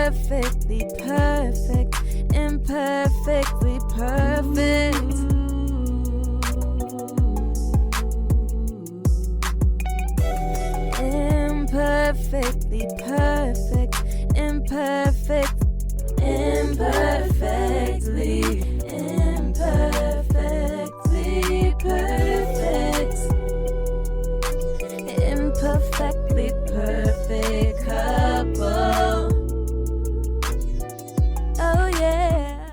Imperfectly perfect, imperfectly perfect. Imperfectly perfect, imperfect, imperfectly, imperfectly perfect, imperfectly perfect couple. Oh yeah.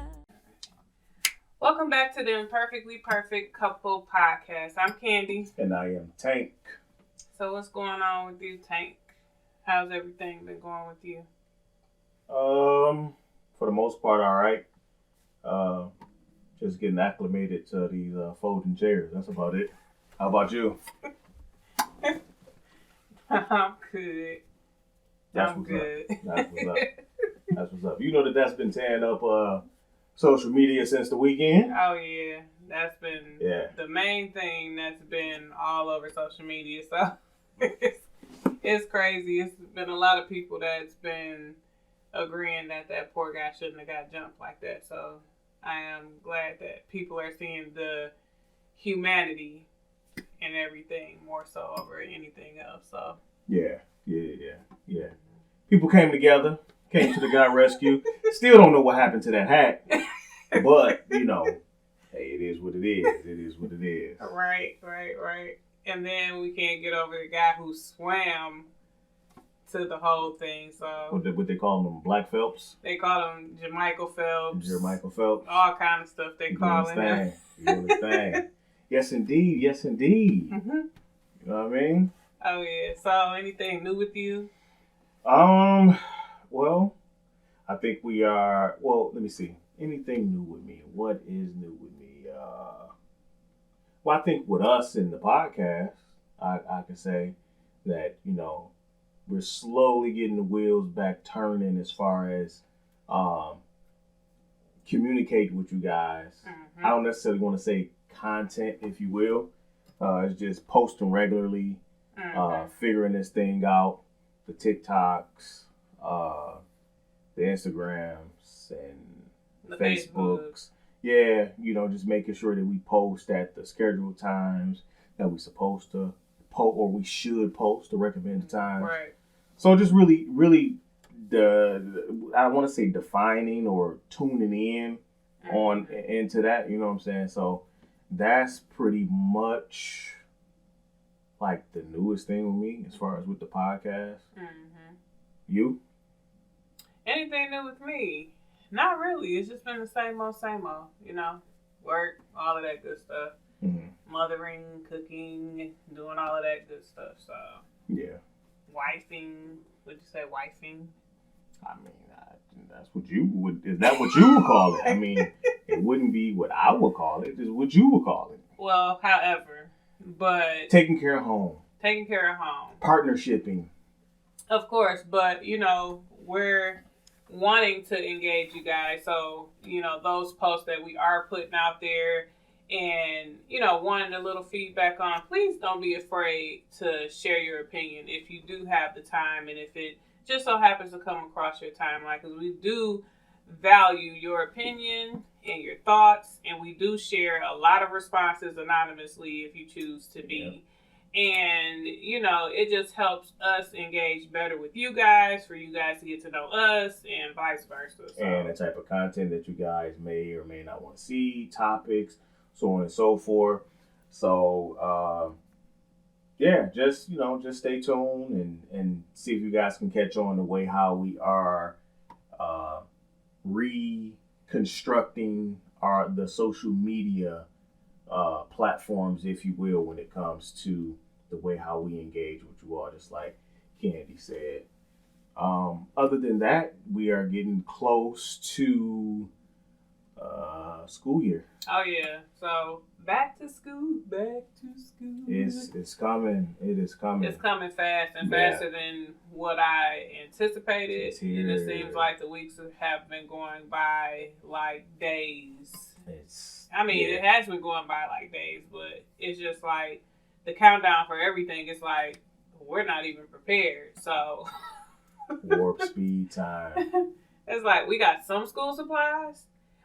Welcome back to the Imperfectly Perfect Couple Podcast. I'm Kandy. And I am Tank. So what's going on with you, Tank? How's everything been going with you? For the most part, all right. Just getting acclimated to these folding chairs. That's about it. How about you? I'm good. That's what's up. That's what's up. You know that's been tearing up social media since the weekend. Oh yeah, that's been the main thing that's been all over social media. So it's crazy. It's been a lot of people that's been agreeing that poor guy shouldn't have got jumped like that. So I am glad that people are seeing the humanity and everything more so over anything else. So Yeah. People came together, came to the guy rescue. Still don't know what happened to that hat, but you know, hey, it is what it is. It is what it is. Right. And then we can't get over the guy who swam to the whole thing. So What they call them, Black Phelps? They call him Jermichael Phelps. All kind of stuff they call him. You understand? Yes, indeed. Mm-hmm. You know what I mean? Oh yeah. So anything new with you? Well, I think we are. Well, let me see. Anything new with me? What is new with me? Well, I think with us in the podcast, I can say that we're slowly getting the wheels back turning as far as communicating with you guys. Mm-hmm. I don't necessarily want to say content, if you will. It's just posting regularly, figuring this thing out, the TikToks, the Instagrams, and the Facebooks. Yeah, just making sure that we post at the scheduled times that we're supposed to post, or we should post the recommended times. Right. So just really, I want to say defining or tuning in on into that. You know what I'm saying? So that's pretty much like the newest thing with me as far as with the podcast. Mm-hmm. You? Anything new with me? Not really. It's just been the same old. Work, all of that good stuff. Mm-hmm. Mothering, cooking, doing all of that good stuff. So Yeah. Wifing. Would you say wifing? I mean, that's what you would. Is that what you would call it? I mean, it wouldn't be what I would call it. It's what you would call it. Well, however, but taking care of home. Partnershiping. Of course, but we're wanting to engage you guys. So, those posts that we are putting out there and, wanting a little feedback on, please don't be afraid to share your opinion if you do have the time and if it just so happens to come across your timeline, because we do value your opinion and your thoughts, and we do share a lot of responses anonymously if you choose to be. Yeah. And, it just helps us engage better with you guys, for you guys to get to know us, and vice versa. So. And the type of content that you guys may or may not want to see, topics, so on and so forth. So, just stay tuned and see if you guys can catch on the way how we are reconstructing the social media platforms, if you will, when it comes to the way how we engage with you all, just like Kandy said. Other than that, we are getting close to school year. Oh yeah, so back to school. It's coming. It is coming. It's coming fast and faster than what I anticipated. And it seems like the weeks have been going by like days. It has been going by like days, but it's just like the countdown for everything is like we're not even prepared. So warp speed time. It's like we got some school supplies,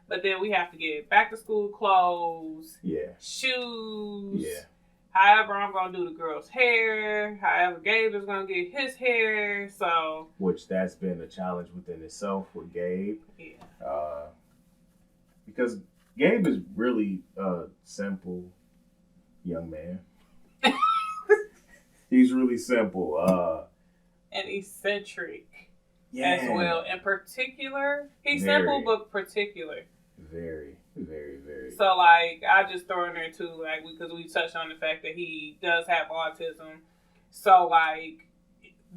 but then we have to get back to school clothes, shoes. Yeah. However, I'm gonna do the girl's hair. However, Gabe is gonna get his hair. So, which that's been a challenge within itself with Gabe. Yeah. Because Gabe is really a simple young man. He's really simple. And eccentric. Yeah. As well. In particular, he's Very. simple but particular. Very, very, very. So, like, I just throw in there too, like, because we touched on the fact that he does have autism. So, like,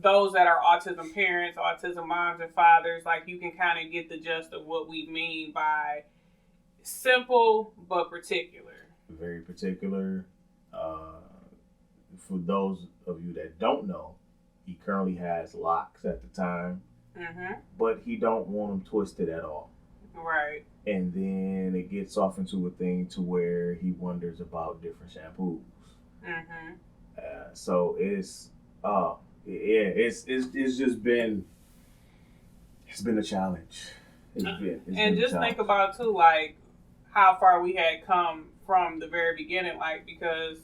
those that are autism parents, autism moms and fathers, like, you can kind of get the gist of what we mean by simple but particular. Very particular. For those of you that don't know, he currently has locks at the time, but he don't want them twisted at all. Right. And then it gets off into a thing to where he wonders about different shampoos. So it's just been a challenge. And just think about too, like how far we had come from the very beginning, like because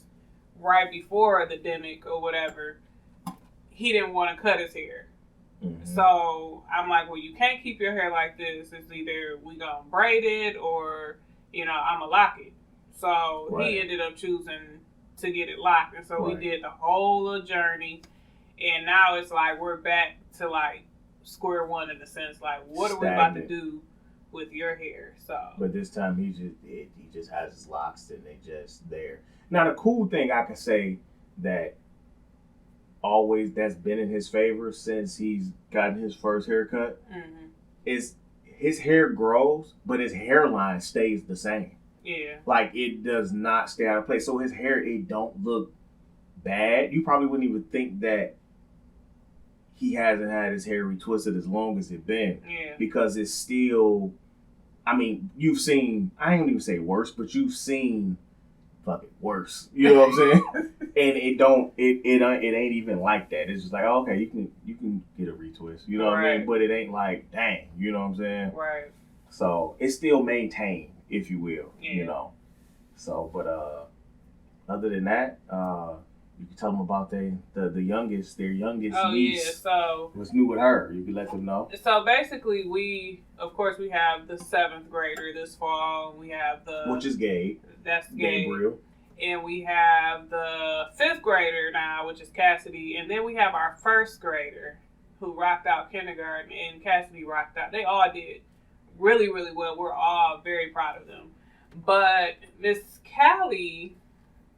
right before the demic or whatever, he didn't want to cut his hair. So I'm like, well, you can't keep your hair like this. It's either we gonna braid it or, I'ma lock it. So He ended up choosing to get it locked. And so we did the whole journey. And now it's like we're back to like square one in a sense. Like, what are we about to do with your hair? So, but this time he just has his locks and they just there. Now the cool thing I can say that's been in his favor since he's gotten his first haircut is his hair grows, but his hairline stays the same. Yeah. Like it does not stay out of place. So his hair, it don't look bad. You probably wouldn't even think that he hasn't had his hair retwisted as long as it's been. Yeah. Because it's still, I mean, you've seen, I ain't gonna even say worse, but you've seen fucking worse. You know what I'm saying? And it ain't even like that. It's just like, oh, okay, you can get a retwist. You know what I mean? But it ain't like, dang, you know what I'm saying? Right. So it's still maintained, if you will. Yeah. So, but other than that, you can tell them about their youngest niece. Yeah. So what's new with her? You can let them know. So basically, we have the 7th grader this fall. We have which is Gabe. That's Gabe. Gabriel. And we have the 5th grader now, which is Cassidy. And then we have our 1st grader who rocked out kindergarten, and Cassidy rocked out. They all did really, really well. We're all very proud of them. But Miss Callie,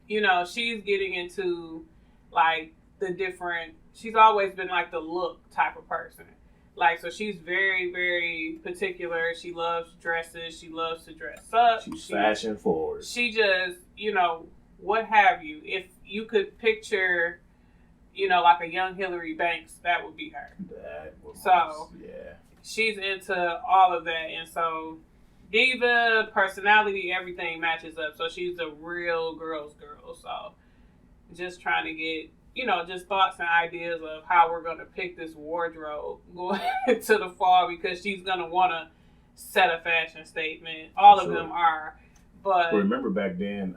she's getting into like the different, she's always been like the look type of person. Like, so she's very, very particular. She loves dresses. She loves to dress up. She's fashion forward. She just, what have you. If you could picture, like a young Hillary Banks, that would be her. Yeah. She's into all of that. And so diva, personality, everything matches up. So she's a real girl's girl. So just trying to get, just thoughts and ideas of how we're going to pick this wardrobe going into the fall, because she's going to want to set a fashion statement. All of them are. But remember back then,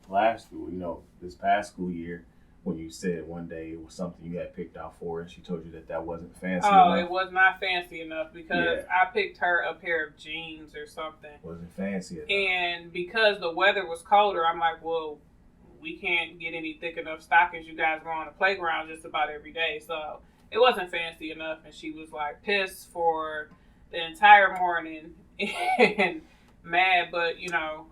last school, this past school year, when you said one day it was something you had picked out for her, and she told you that wasn't fancy enough. It was not fancy enough because I picked her a pair of jeans or something. Wasn't fancy enough. And because the weather was colder, I'm like, well, we can't get any thick enough stockings. You guys go on the playground just about every day. So it wasn't fancy enough. And she was like pissed for the entire morning and mad. But,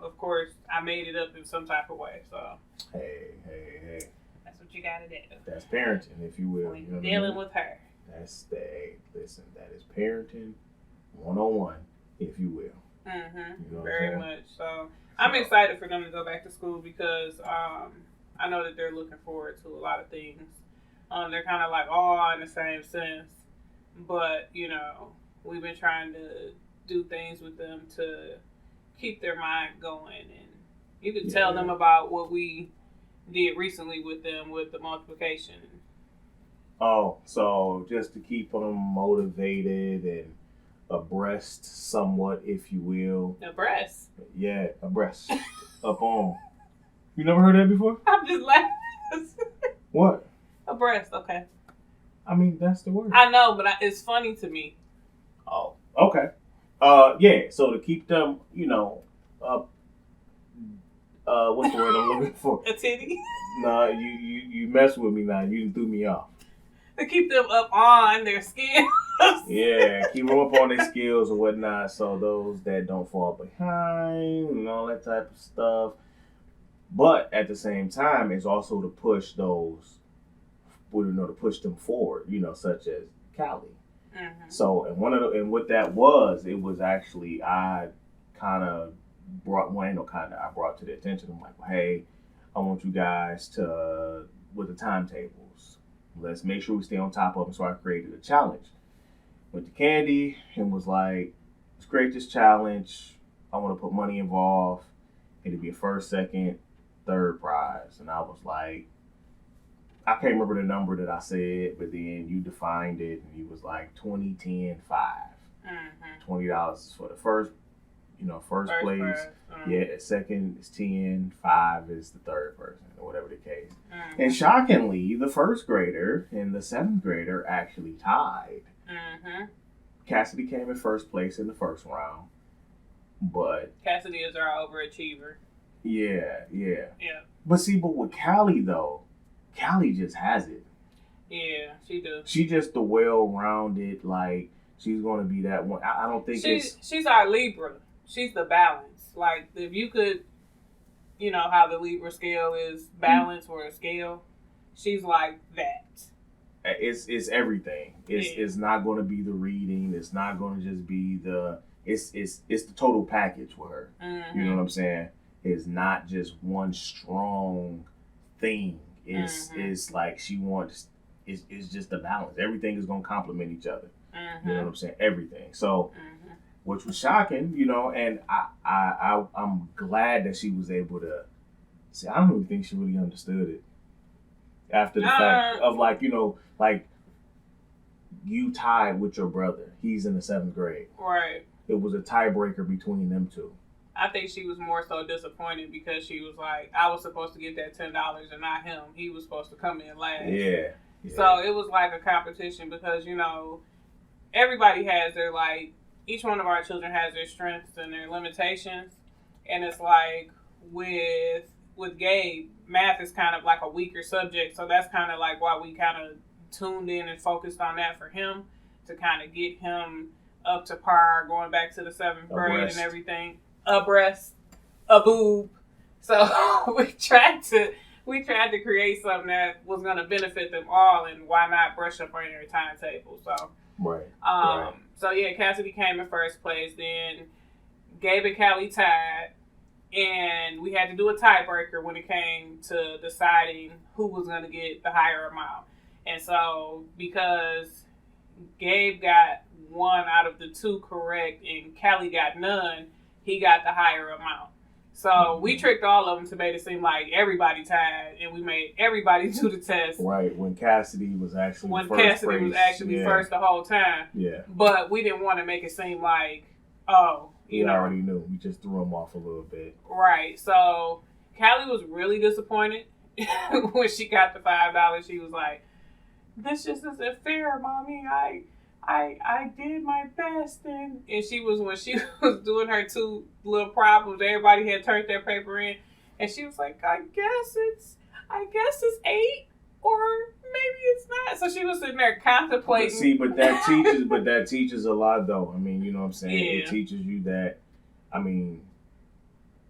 of course, I made it up in some type of way. So Hey. That's what you got to do. That's parenting, if you will. When you're dealing with her. Listen, that is parenting 101, if you will. Very much. So I'm excited for them to go back to school because I know that they're looking forward to a lot of things. They're kind of like all in the same sense, but we've been trying to do things with them to keep their mind going, and you could tell them about what we did recently with them with the multiplication. Oh, so just to keep them motivated and abreast somewhat, if you will. Abreast. Yeah, abreast. Up on. You never heard that before? I'm just laughing. What? Abreast, okay. I mean, that's the word. I know, but it's funny to me. Oh, okay. Yeah. So to keep them, up. What's the word I'm looking for? A titty. Nah, you mess with me now. You threw me off. To keep them up on their skin. Yeah, keep them up on their skills and whatnot, so those that don't fall behind and all that type of stuff. But at the same time, it's also to push those, to push them forward, such as Cali. Mm-hmm. So, and what that was, it was actually, I kind of I brought to the attention. I'm like, well, hey, I want you guys to, with the timetables, let's make sure we stay on top of them. So I created a challenge. Went to Kandy and was like, let's create this challenge. I want to put money involved. It'd be a first, second, third prize. And I was like, I can't remember the number that I said, but then you defined it and you was like 20, 10, 5. Mm-hmm. $20 for the first place. Prize. Yeah, second is 10, 5 is the third person, or whatever the case. Mm-hmm. And shockingly, the first grader and the seventh grader actually tied. Mm-hmm. Cassidy came in first place in the first round, but Cassidy is our overachiever. yeah. Yeah. But with Callie though, Callie just has it. Yeah, she does. She just the well-rounded, like she's going to be that one. I don't think she's our Libra. She's the balance. Like if you could, how the Libra scale is balance or a scale, she's like that. It's everything. It's not going to be the reading. It's not going to just be it's the total package for her. Mm-hmm. You know what I'm saying? It's not just one strong thing. It's like she wants. It's just the balance. Everything is going to complement each other. Mm-hmm. You know what I'm saying? Everything. So, mm-hmm. which was shocking, and I'm glad that she was able to. See, I don't even think she really understood it. After the fact of like you tied with your brother. He's in the 7th grade. Right. It was a tiebreaker between them two. I think she was more so disappointed because she was like, I was supposed to get that $10 and not him. He was supposed to come in last. Yeah. So it was like a competition because, everybody has their, each one of our children has their strengths and their limitations. And it's like with Gabe, math is kind of like a weaker subject. So that's kind of like why we kind of tuned in and focused on that for him to kind of get him up to par, going back to the 7th grade and everything. A breast, a boob. So we tried to create something that was going to benefit them all, and why not brush up on your timetable? So right. So yeah, Cassidy came in first place. Then Gabe and Callie tied, and we had to do a tiebreaker when it came to deciding who was going to get the higher amount. And so because Gabe got 1 out of the 2 correct and Callie got none, he got the higher amount. So we tricked all of them to make it seem like everybody tied, and we made everybody do the test. Right, when Cassidy was actually first the whole time. Yeah. But we didn't want to make it seem like, you already knew. We just threw him off a little bit. Right. So Callie was really disappointed when she got the $5. She was like, "This just isn't fair, Mommy. I did my best," and she was, when she was doing her 2 little problems, everybody had turned their paper in, and she was like, I guess it's 8, or maybe it's not. So she was sitting there contemplating. See, but that teaches a lot though. I mean, you know what I'm saying? Yeah. It teaches you that,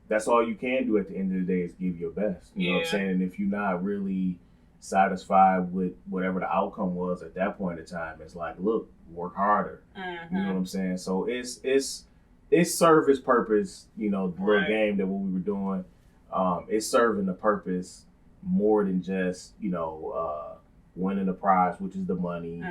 that's all you can do at the end of the day is give your best. You know what I'm saying? And if you're not really satisfied with whatever the outcome was at that point in time, it's like, look, work harder. Mm-hmm. You know what I'm saying? So it's service purpose, the little game that what we were doing, it's serving the purpose more than just, winning the prize, which is the money,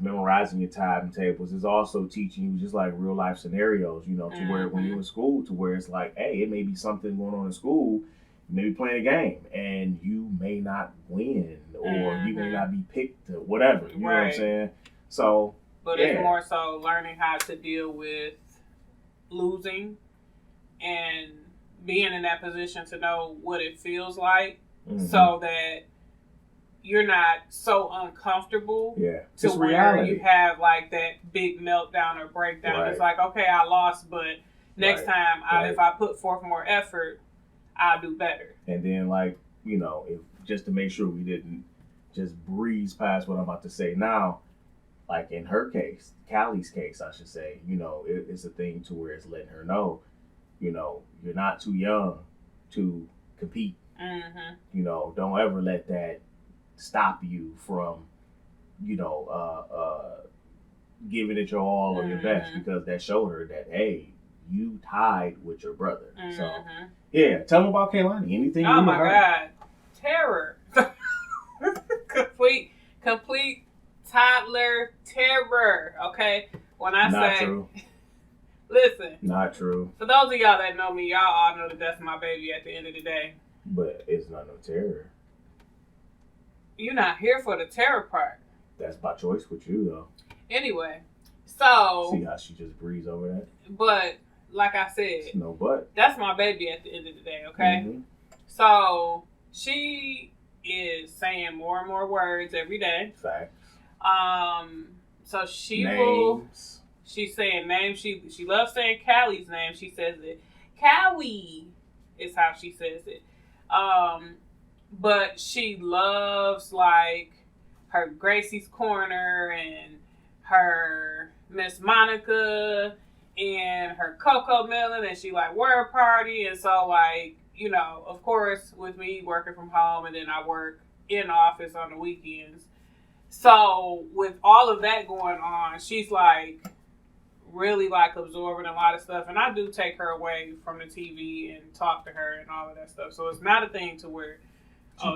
memorizing your timetables. Is also teaching you just like real life scenarios, to where when you're in school, to where it's like, hey, it may be something going on in school. You may be playing a game and you may not win, or you may not be picked, or whatever. You know what I'm saying? So but it's more so learning how to deal with losing and being in that position to know what it feels like, so that you're not so uncomfortable to where reality. you have like that big meltdown or breakdown. Right. It's like, okay, I lost, but next time if I put forth more effort, I'll do better. And then, like, you know, if just to make sure we didn't just breeze past what I'm about to say now, like in her case, Callie's case, I should say, you know, it's a thing to where it's letting her know, you know, you're not too young to compete. You know, don't ever let that stop you from, you know, giving it your all or your best, because that showed her that, hey, you tied with your brother. So, yeah, tell them about Kaylani. Anything? Oh my God, terror, complete toddler terror. Okay, when I Not say, true. Listen, Not true. For those of y'all that know me, y'all all know that that's my baby at the end of the day. But it's not no terror. You're not here for the terror part. That's by choice with you, though. Anyway, so see how she just breezed over that. But like I said, no but. That's my baby at the end of the day. Okay, so she is saying more and more words every day. Facts. So she names. She's saying names. She loves saying Callie's name. She says it. Callie is how she says it. But she loves like her Gracie's Corner and her Miss Monica and her Coco Melon, and she like word party. And so like, you know, of course with me working from home and then I work in office on the weekends. So with all of that going on, she's like really like absorbing a lot of stuff, and I do take her away from the TV and talk to her and all of that stuff. So it's not a thing to where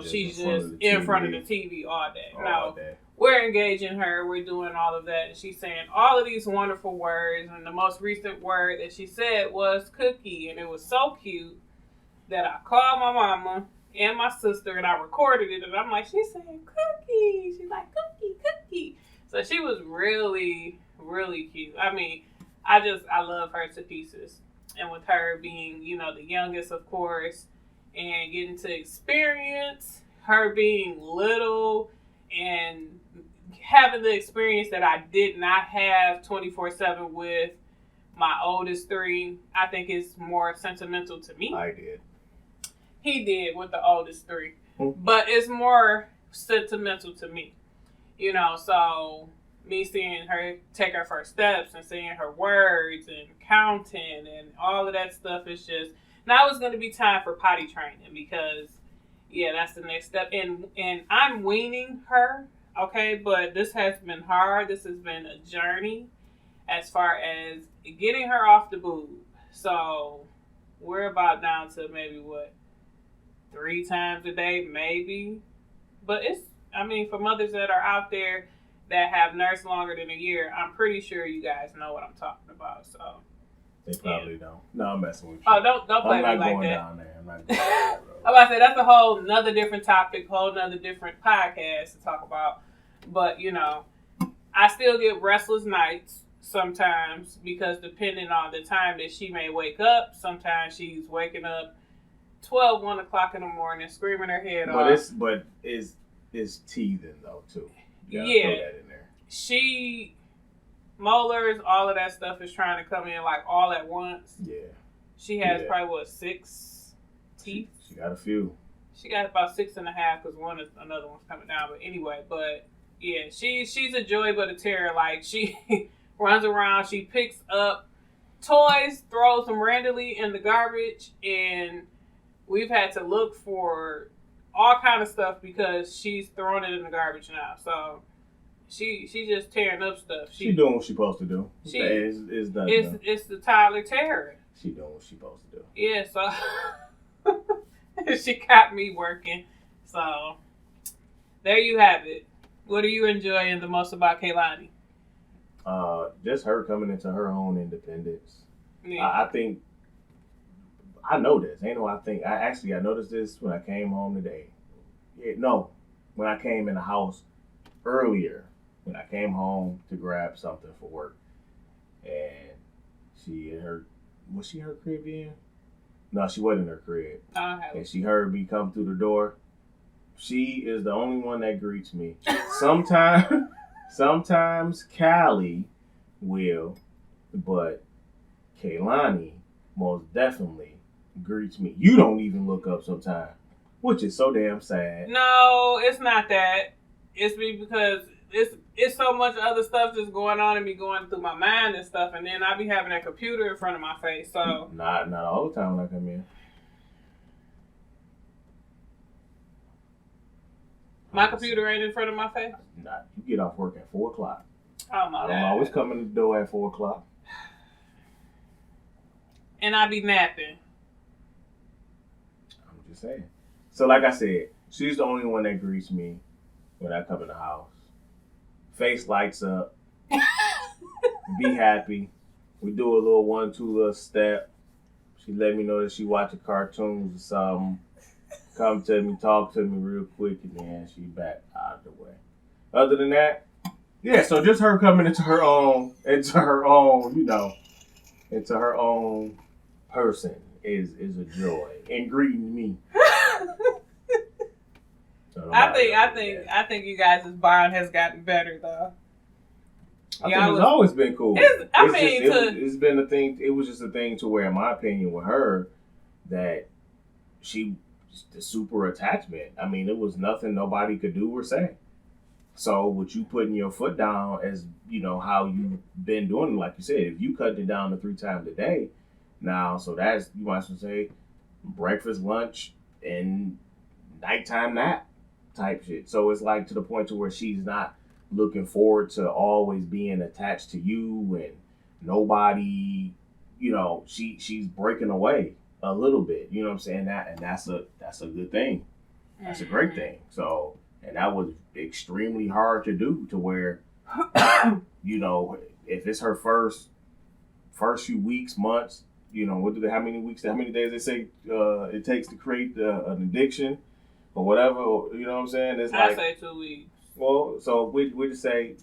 she's just in front of the TV all day. No, we're engaging her. We're doing all of that, and she's saying all of these wonderful words. And the most recent word that she said was cookie, and it was so cute that I called my mama and my sister, and I recorded it, and I'm like, she's saying cookie. She's like, cookie. So she was really, really cute. I mean, I love her to pieces. And with her being, you know, the youngest, of course, and getting to experience her being little and having the experience that I did not have 24/7 with my oldest three, I think is more sentimental to me. I did. He did with the oldest three. But it's more sentimental to me. You know, so me seeing her take her first steps and seeing her words and counting and all of that stuff is just, now it's going to be time for potty training, because yeah, that's the next step. And I'm weaning her, okay, but this has been hard. This has been a journey as far as getting her off the boob. So we're about down to maybe 3 times a day, maybe. But it's, I mean, for mothers that are out there that have nursed longer than a year, I'm pretty sure you guys know what I'm talking about. So they probably don't. No, I'm messing with you. Oh, don't play me like that. I'm not going down there. I'm not going down that road. I'm about to say that's a whole nother different topic, whole nother different podcast to talk about. But you know, I still get restless nights sometimes, because depending on the time that she may wake up, sometimes she's waking up 12, 1 o'clock in the morning, screaming her head off. But it's teething though too. Yeah, throw that in there. She molars, all of that stuff is trying to come in like all at once. Yeah. She has probably 6 teeth. She got a few. She got about 6.5 because another one's coming down. But anyway, but yeah, she's a joy but a terror. Like she runs around, she picks up toys, throws them randomly in the garbage, and we've had to look for all kind of stuff because she's throwing it in the garbage now. So she's just tearing up stuff. She doing what she's supposed to do. It's the toddler terror. She doing what she's supposed to do. Yeah, so she got me working. So there you have it. What are you enjoying the most about Kaylani? Just her coming into her own independence. Yeah. I think I know this. I noticed this when I came home today. When I came in the house earlier when I came home to grab something for work, and she in her, was she in her crib then? No, she wasn't in her crib. And she heard me come through the door. She is the only one that greets me. Sometimes Callie will, but Kaylani most definitely greets me. You don't even look up sometimes, which is so damn sad. No, it's not that. It's me because it's so much other stuff just going on and me going through my mind and stuff, and then I be having that computer in front of my face. So not all the time when I come in. My computer ain't in front of my face? Nah, you get off work at 4 o'clock. Oh my God. I don't always come in the door at 4 o'clock. And I be napping. I'm just saying. So like I said, she's the only one that greets me when I come in the house. Face lights up. Be happy. We do a little 1-2 little step. She let me know that she watching cartoons or something. Come to me, talk to me real quick, and then she back out of the way. Other than that, yeah, so just her coming into her own, into her own person is a joy. And greeting me. So I think you guys' bond has gotten better though. I think it's always been cool. It's been a thing. It was just a thing to where, in my opinion, with her, that she, the super attachment. I mean, it was nothing nobody could do or say. So, with you putting your foot down, as you know how you've been doing, like you said, if you cut it down to 3 times a day, now, so that's, you might as well say, breakfast, lunch, and nighttime nap type shit. So it's like to the point to where she's not looking forward to always being attached to you, and nobody, she's breaking away a little bit. You know what I'm saying? That's a good thing. That's a great thing. So, and that was extremely hard to do, to where, if it's her first few weeks, months, how many days they say it takes to create an addiction or whatever, you know what I'm saying? It's I say 2 weeks. Well, so we just say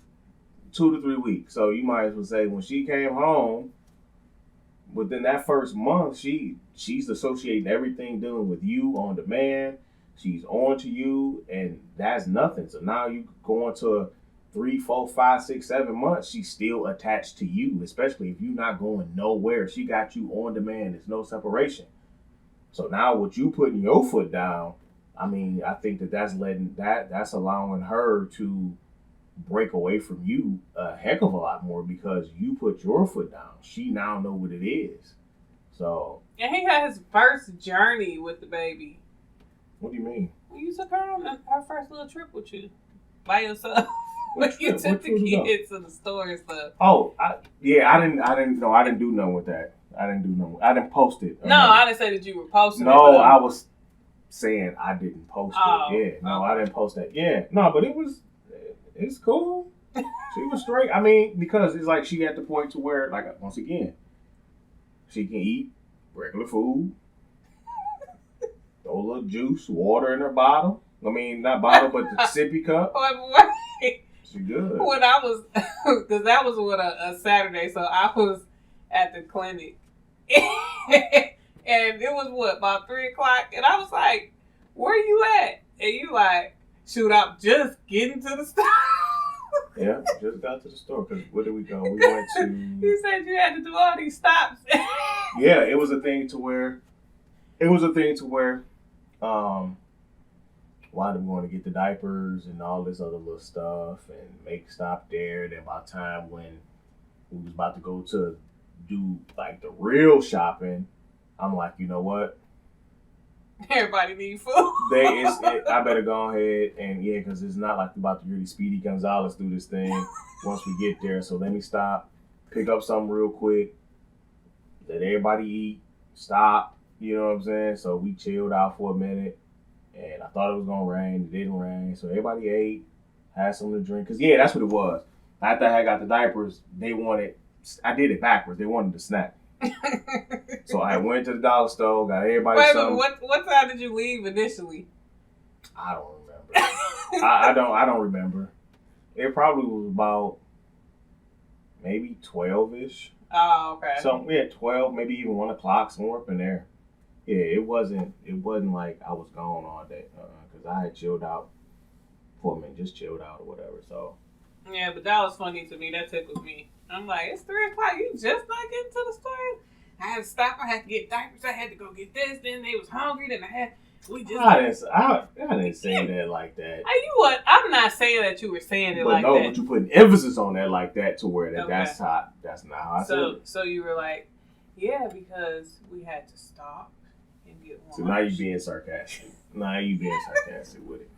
2 to 3 weeks. So you might as well say when she came home, within that first month, she's associating everything dealing with you on demand. She's on to you, and that's nothing. So now you go into 3, 4, 5, 6, 7 months, she's still attached to you, especially if you're not going nowhere. She got you on demand. There's no separation. So now with you putting your foot down, I mean, I think that's allowing her to break away from you a heck of a lot more, because you put your foot down. She now know what it is. So. And he had his first journey with the baby. What do you mean? Well, you took her on her first little trip with you by yourself. When you took the kids to the store and stuff. Oh, I didn't do nothing with that. I didn't post it. No, I didn't say that you were posting it. No, I was saying I didn't post it. Yeah, no, okay. I didn't post that. Yeah, no, but it's cool. She was straight. I mean, because it's like she at the point to where, like, once again, she can eat regular food, throw a little juice, water in her bottle. I mean, not bottle, but the sippy cup. Wait. She good. When I was, because that was a Saturday, so I was at the clinic. And it was about 3 o'clock, and I was like, "Where you at?" And you like, "Shoot, I'm just getting to the store." Yeah, just got to the store. Cause where did we go? We went to. You said you had to do all these stops. Yeah, it was a thing to where. Why did we want to get the diapers and all this other little stuff and make stop there? Then by the time when we was about to go to do like the real shopping, I'm like, you know what? Everybody need food. I better go ahead and because it's not like we're about to really Speedy Gonzalez do this thing once we get there. So let me stop, pick up something real quick, let everybody eat, stop. You know what I'm saying? So we chilled out for a minute, and I thought it was gonna rain. It didn't rain, so everybody ate, had something to drink. Cause that's what it was. After I got the diapers, I did it backwards. They wanted the snack. So I went to the dollar store, got everybody something. What time did you leave initially? I don't remember. I don't remember. It probably was about maybe 12-ish. Oh, okay. So we had 12, maybe even 1 o'clock, somewhere up in there. Yeah, it wasn't like I was gone all day, because I had chilled out for a minute, just chilled out or whatever. So Yeah, but that was funny to me. That tickled me. I'm like, it's 3 o'clock. You just not getting to the store? I had to stop. I had to get diapers. I had to go get this. Then they was hungry. Then we just. I didn't say that like that. You what? I'm not saying that you were saying it But like no, that. but you putting emphasis on that like that to where that Okay. that's not how I said it. So you were like, yeah, because we had to stop and get one. So now you being sarcastic. With it.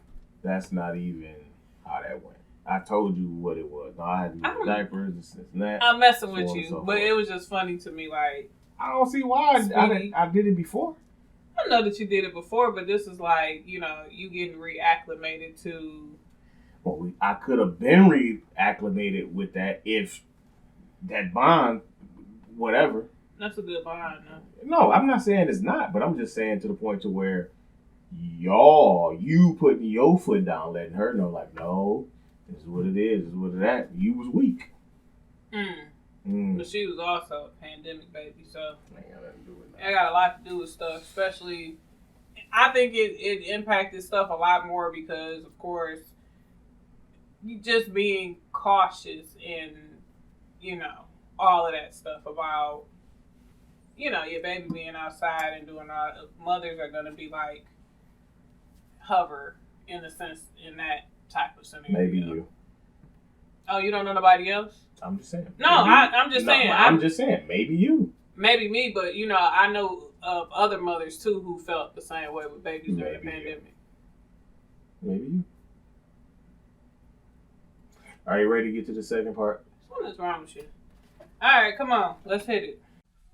That's not even how that went. I told you what it was. No, I had to get diapers, this and that. I'm messing so with on and you, so but forth. it was just funny to me. Like, I don't see why I did it before. I know that you did it before, but this is like, you getting reacclimated to. Well, I could have been reacclimated with that if that bond, whatever. That's a good bond, though. No, I'm not saying it's not, but I'm just saying to the point to where you putting your foot down, letting her know, like, no, this is what it is, this is what it is. You was weak. But she was also a pandemic baby, so Ain't got nothing to do with that. it got a lot to do with stuff, especially. I think it impacted stuff a lot more because, of course, you just being cautious and, all of that stuff about, your baby being outside and doing all. Mothers are going to be like, hover in a sense in that type of scenario. Maybe you. Oh, you don't know nobody else? I'm just saying. No, I'm just saying. I'm just saying. Maybe you. Maybe me, but I know of other mothers too who felt the same way with babies during the Maybe pandemic. Maybe you. Are you ready to get to the second part? What is wrong with you? All right, come on, let's hit it.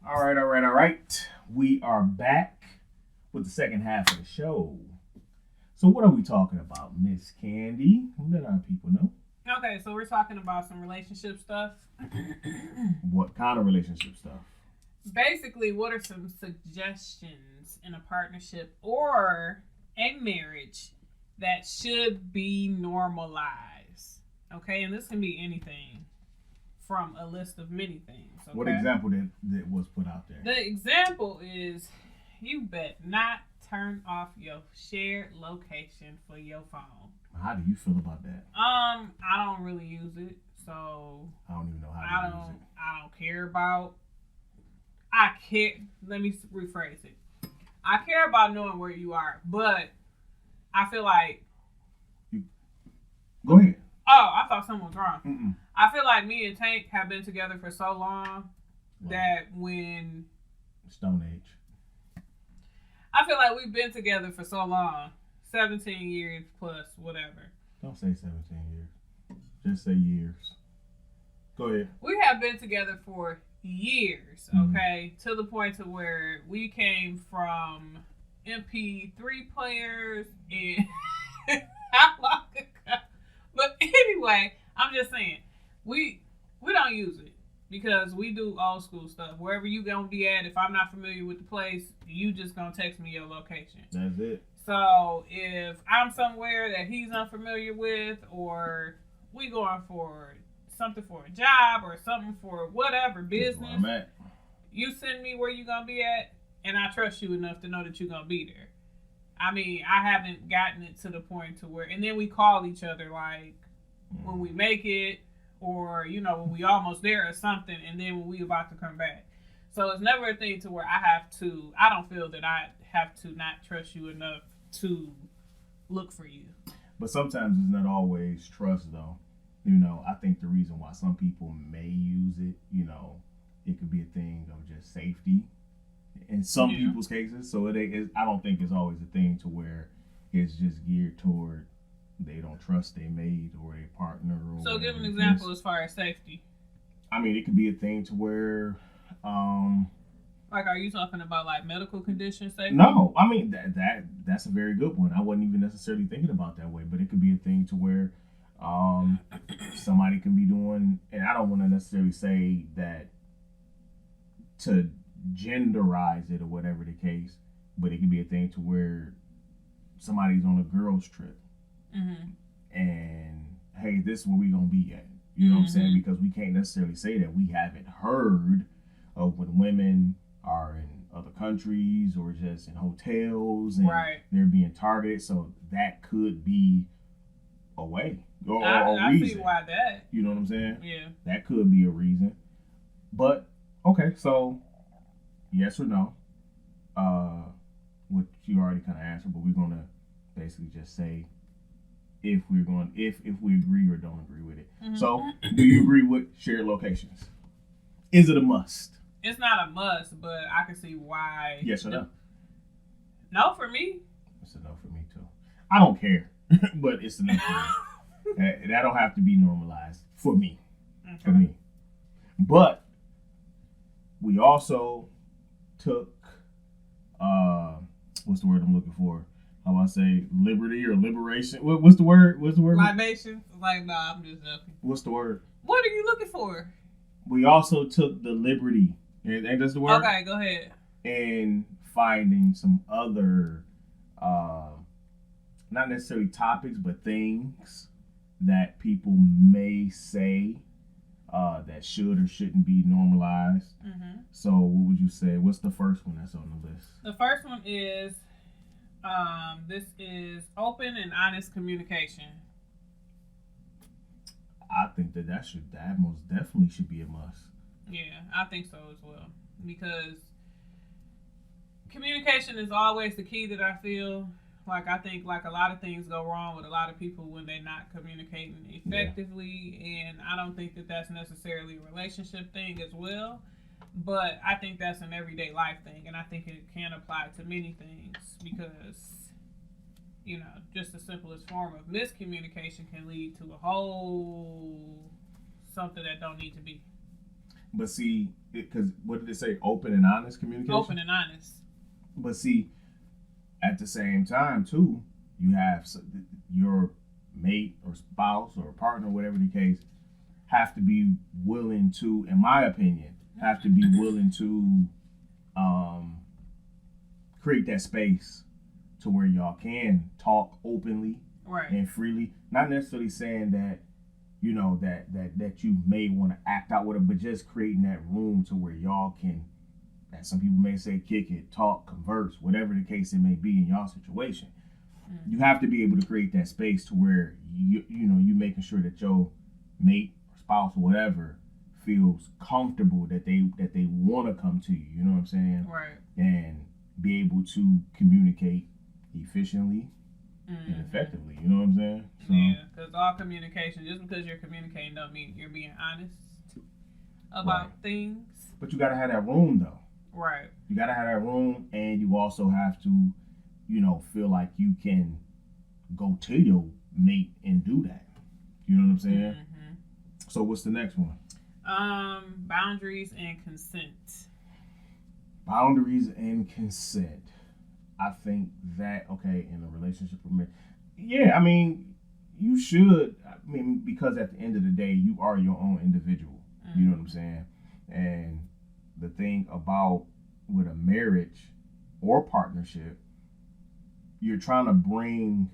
All right. We are back with the second half of the show. So what are we talking about, Miss Kandy? Let our people know. Okay, so we're talking about some relationship stuff. What kind of relationship stuff? Basically, what are some suggestions in a partnership or a marriage that should be normalized? Okay, and this can be anything from a list of many things. Okay? What example that was put out there? The example is you bet not turn off your shared location for your phone. How do you feel about that? I don't really use it, so I don't even know how to use it. I don't care about. Let me rephrase it. I care about knowing where you are, but I feel like. Go ahead. Oh, I thought something was wrong. Mm-mm. I feel like me and Tank have been together for so long that when. Stone Age. I feel like we've been together for so long. 17 years plus, whatever. Don't say 17 years. Just say years. Go ahead. We have been together for years, okay? To the point to where we came from MP3 players and how long ago? But anyway, I'm just saying, we don't use it because we do old school stuff. Wherever you gonna be at, if I'm not familiar with the place, you just gonna text me your location. That's it. So if I'm somewhere that he's unfamiliar with, or we going for something for a job or something for whatever business, I'm at. You send me where you gonna be at, and I trust you enough to know that you're gonna be there. I mean, I haven't gotten it to the point to where, and then we call each other like when we make it, or when we almost there or something, and then when we about to come back. So it's never a thing to where I don't feel that I have to not trust you enough to look for you. But sometimes it's not always trust, though. I think the reason why some people may use it, it could be a thing of just safety in some people's cases. So I don't think it's always a thing to where it's just geared toward they don't trust their mate or their partner. So give an example as far as safety. I mean, it could be a thing to where... Like, are you talking about like medical condition safety? No, I mean that's a very good one. I wasn't even necessarily thinking about that way, but it could be a thing to where somebody can be doing, and I don't want to necessarily say that to genderize it or whatever the case, but it could be a thing to where somebody's on a girls trip, and hey, this is where we gonna be at. You know what I'm saying? Because we can't necessarily say that we haven't heard of when women are in other countries or just in hotels and they're being targeted. So that could be a way or a reason. I see why that. You know what I'm saying? Yeah. That could be a reason. But okay, so yes or no? What you already kind of answered, but we're gonna basically just say if we agree or don't agree with it. So, do you agree with shared locations? Is it a must? It's not a must, but I can see why. Yes or no? No for me. It's a no for me too. I don't care, but it's a no for me. That don't have to be normalized for me. Okay. For me. But we also took what's the word I'm looking for? How about I say liberty or liberation? What's the word? Libation. Like, nah, I'm just joking. What's the word? What are you looking for? We also took the liberty. Ain't that the word? Okay, go ahead. And finding some other, not necessarily topics, but things that people may say that should or shouldn't be normalized. So what would you say? What's the first one that's on the list? The first one is, this is open and honest communication. I think that most definitely should be a must. Yeah, I think so as well. Because communication is always the key that I feel. Like, I think like a lot of things go wrong with a lot of people when they're not communicating effectively. Yeah. And I don't think that that's necessarily a relationship thing as well. But I think that's an everyday life thing. And I think it can apply to many things because, you know, just the simplest form of miscommunication can lead to a whole something that don't need to be. But see, because what did it say? Open and honest communication? Open and honest. But see, at the same time, too, you have your mate or spouse or partner, whatever the case, have to be willing to, in my opinion, have to be willing to create that space to where y'all can talk openly and freely. Not necessarily saying that, you know, that you may want to act out with it, but just creating that room to where y'all can, as some people may say, kick it, talk, converse, whatever the case it may be in y'all situation. You have to be able to create that space to where you making sure that your mate or spouse or whatever feels comfortable that they want to come to you. You know what I'm saying? Right. And be able to communicate efficiently and effectively. You know what I'm saying? So, yeah, because all communication, just because you're communicating don't mean you're being honest about things. But you got to have that room, though. Right. You got to have that room, and you also have to, you know, feel like you can go to your mate and do that. You know what I'm saying? So what's the next one? Boundaries and consent. Boundaries and consent. I think that, okay, in a relationship with me, yeah, I mean, you should, I mean, because at the end of the day, you are your own individual. You know what I'm saying? And the thing about with a marriage or partnership, you're trying to bring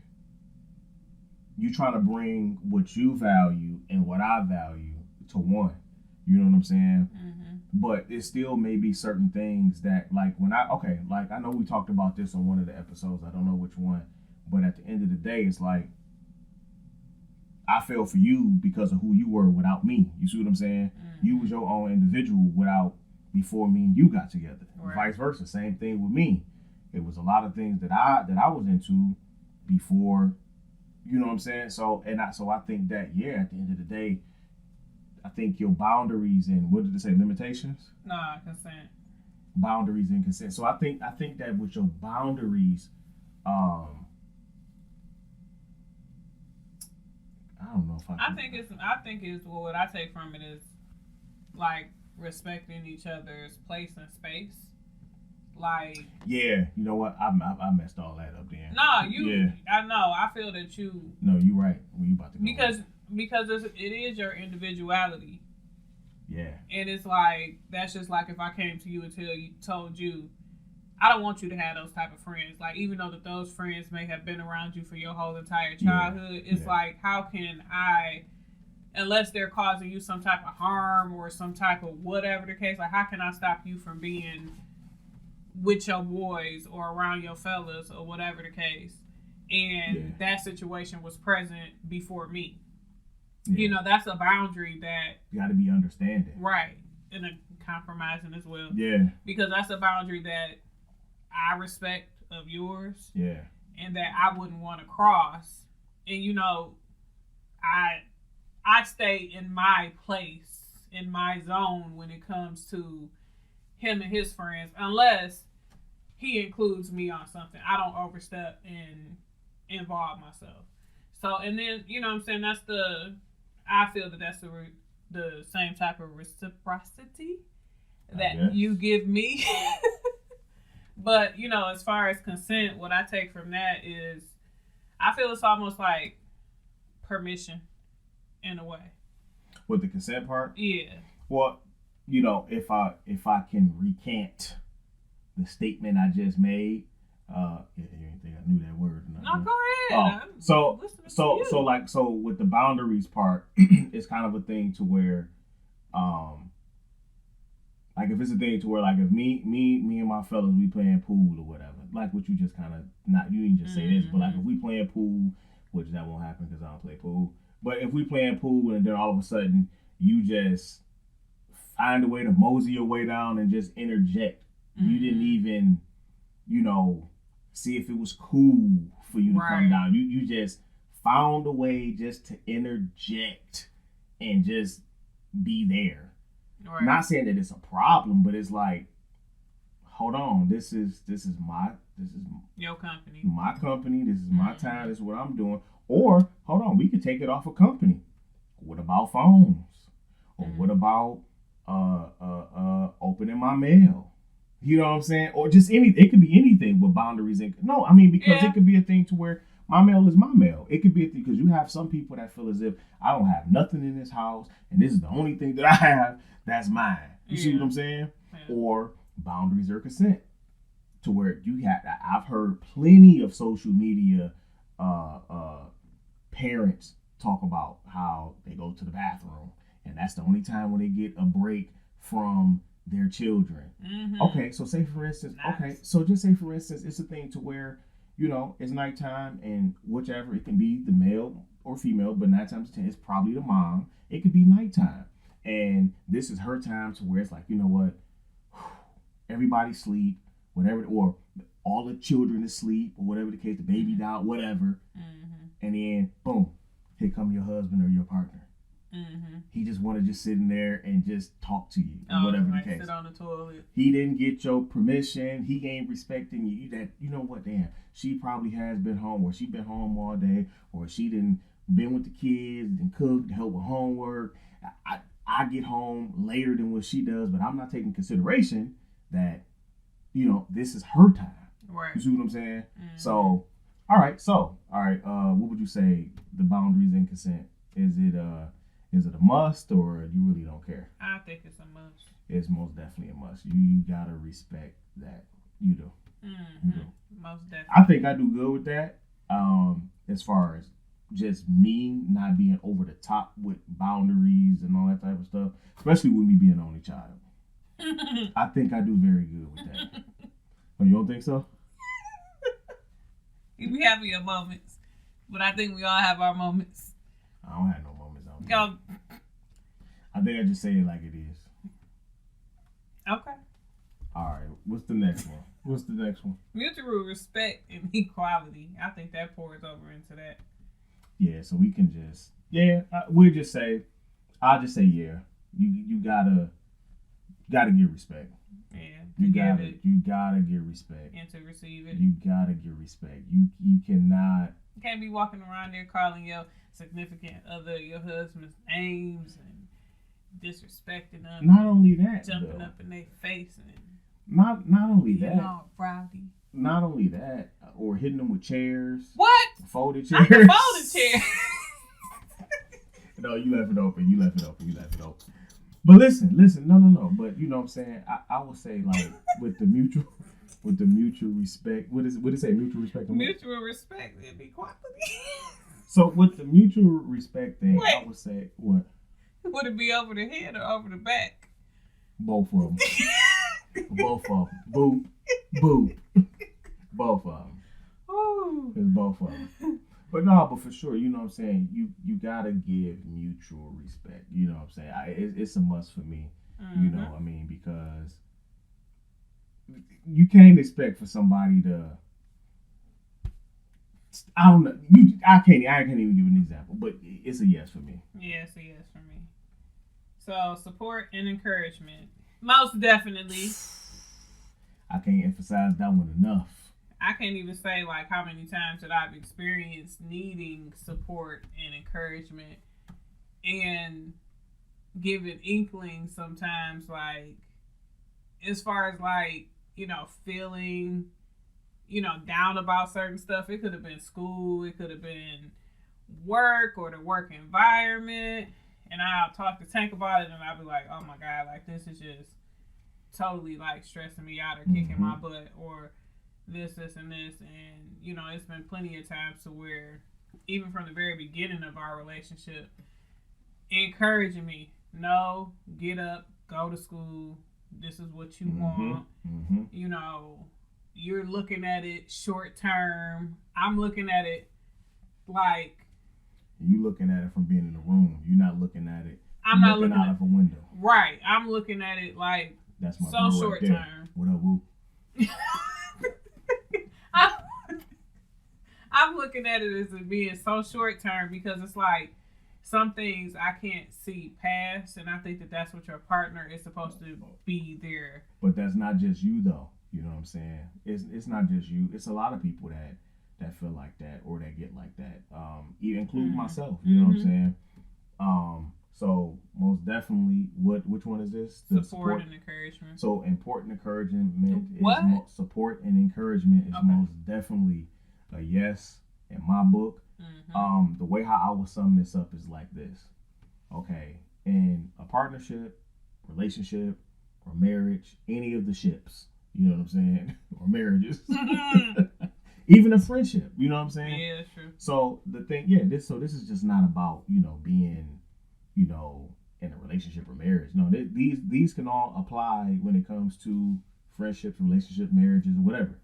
what you value and what I value to one. You know what I'm saying? But it still may be certain things that, like, I know we talked about this on one of the episodes. I don't know which one. But at the end of the day, it's like, I fell for you because of who you were without me. You see what I'm saying? You was your own individual before me and you got together. Right. Vice versa. Same thing with me. It was a lot of things that I was into before, you know what I'm saying? So I think that, yeah, at the end of the day, I think your boundaries and, what did it say, limitations? Nah, consent. Boundaries and consent. So I think that with your boundaries, I don't know if I think it's what I take from it is like respecting each other's place and space. Like, yeah, you know what? I messed all that up then. No, I know. I feel that you. No, you're right. Where you about to go? Because it is your individuality. Yeah. And it's like, that's just like if I came to you and told you I don't want you to have those type of friends. Like, even though that those friends may have been around you for your whole entire childhood, it's like, how can I, unless they're causing you some type of harm or some type of whatever the case, like, how can I stop you from being with your boys or around your fellas or whatever the case? And that situation was present before me. Yeah. You know, that's a boundary that you got to be understanding, right? And a compromising as well. Yeah, because that's a boundary that I respect of yours. Yeah, and that I wouldn't want to cross. And you know, I stay in my place, in my zone when it comes to him and his friends, unless he includes me on something. I don't overstep and involve myself. So, and then, you know what I'm saying, I feel that that's the same type of reciprocity that you give me. But, you know, as far as consent, what I take from that is, I feel it's almost like permission in a way. With the consent part? Yeah. Well, you know, if I can recant the statement I just made, you didn't think I knew that word or not. No, go ahead. So with the boundaries part, it's kind of a thing to where, like if it's a thing to where, like if me and my fellas, we playing pool or whatever, like what you just kind of, you didn't just say this, but like if we playing pool, which that won't happen because I don't play pool, but if we playing pool and then all of a sudden you just find a way to mosey your way down and just interject, you didn't even, you know, see if it was cool for you to come down. You just found a way just to interject and just be there. Right. Not saying that it's a problem, but it's like, hold on, this is your company. My company, this is my time, this is what I'm doing. Or hold on, we could take it off a company. What about phones? Or what about opening my mail? You know what I'm saying? Or just it could be anything with boundaries. Because it could be a thing to where my mail is my mail. It could be a thing because you have some people that feel as if I don't have nothing in this house and this is the only thing that I have that's mine. You see what I'm saying? Yeah. Or boundaries or consent to where I've heard plenty of social media parents talk about how they go to the bathroom and that's the only time when they get a break from their children. Okay, so say for instance, it's a thing to where, you know, it's nighttime and whichever, it can be the male or female, but 9 times 10 it's probably the mom. It could be nighttime and this is her time to where it's like, you know what, everybody sleep, whatever, or all the children asleep or whatever the case, the baby down, whatever, and then boom, here come your husband or your partner. He just want to just sit in there and just talk to you, whatever the case. Sit on the toilet. He didn't get your permission. He ain't respecting you. That, you know what? Damn, she probably has been home, or she been home all day, or she didn't been with the kids and cooked, help with homework. I get home later than what she does, but I'm not taking consideration that, you know, this is her time. Right. You see what I'm saying? So, all right. What would you say the boundaries and consent? Is it a must or you really don't care? I think it's a must. It's most definitely a must. You gotta respect that. You do. You do. Most definitely. I think I do good with that. As far as just me not being over the top with boundaries and all that type of stuff, especially with me being an only child. I think I do very good with that. Oh, you don't think so? You be having your moments, but I think we all have our moments. I don't have no moments. I think I just say it like it is. Okay. All right. What's the next one? Mutual respect and equality. I think that pours over into that. Yeah. So we can just we'll just say, I'll just say You gotta give respect. Yeah. You gotta give respect. And to receive it. You gotta give respect. You cannot. You can't be walking around there calling your significant other, your husband's names and disrespecting them. Not only that, jumping up in their face and not only that. All rowdy. Not only that, or hitting them with chairs. What? Folded chairs. Folded chair. No, you left it open. But listen, no. But you know what I'm saying? I would say, like, with the mutual with the mutual respect. What it say? Mutual respect. And what? Mutual respect and equality. So with the mutual respect thing, I Wait. would say what? Would it be over the head or over the back? Both of them. Both of them. Boop. Boop. Both of them. Ooh. It's both of them. But no, but for sure, you know what I'm saying? You gotta give mutual respect. You know what I'm saying? It's a must for me. Mm-hmm. You know what I mean? Because you can't expect for somebody to... I don't know. I can't even give an example, but it's a yes for me. Yes, a yes for me. So support and encouragement. Most definitely. I can't emphasize that one enough. I can't even say like how many times that I've experienced needing support and encouragement and giving inklings sometimes, like as far as like, you know, feeling, you know, down about certain stuff. It could have been school, it could have been work or the work environment. And I'll talk to Tank about it and I'll be like, oh my God, like this is just totally like stressing me out or kicking my butt or this, and this. And, you know, it's been plenty of times to where even from the very beginning of our relationship, encouraging me, no, get up, go to school. This is what you want. Mm-hmm. You know, you're looking at it short term. I'm looking at it like... You looking at it from being in the room. You're not looking at it. I'm not looking out of a window. Right. I'm looking at it like that's my so girl short right there. term. What up, Woo? I'm looking at it as being so short term because it's like some things I can't see past, and I think that that's what your partner is supposed to be there. But that's not just you, though. You know what I'm saying? It's not just you. It's a lot of people that feel like that or that get like that. Even including myself. You know what I'm saying? So most definitely, which one is this? The support and encouragement. So important encouragement is support and encouragement is most definitely a yes in my book. The way how I would sum this up is like this. Okay, in a partnership, relationship, or marriage, any of the ships, you know what I'm saying, or marriages, even a friendship, you know what I'm saying? Yeah, that's true. So the thing, this is just not about, you know, being, you know, in a relationship or marriage. No, these can all apply when it comes to friendships, relationships, marriages, or whatever,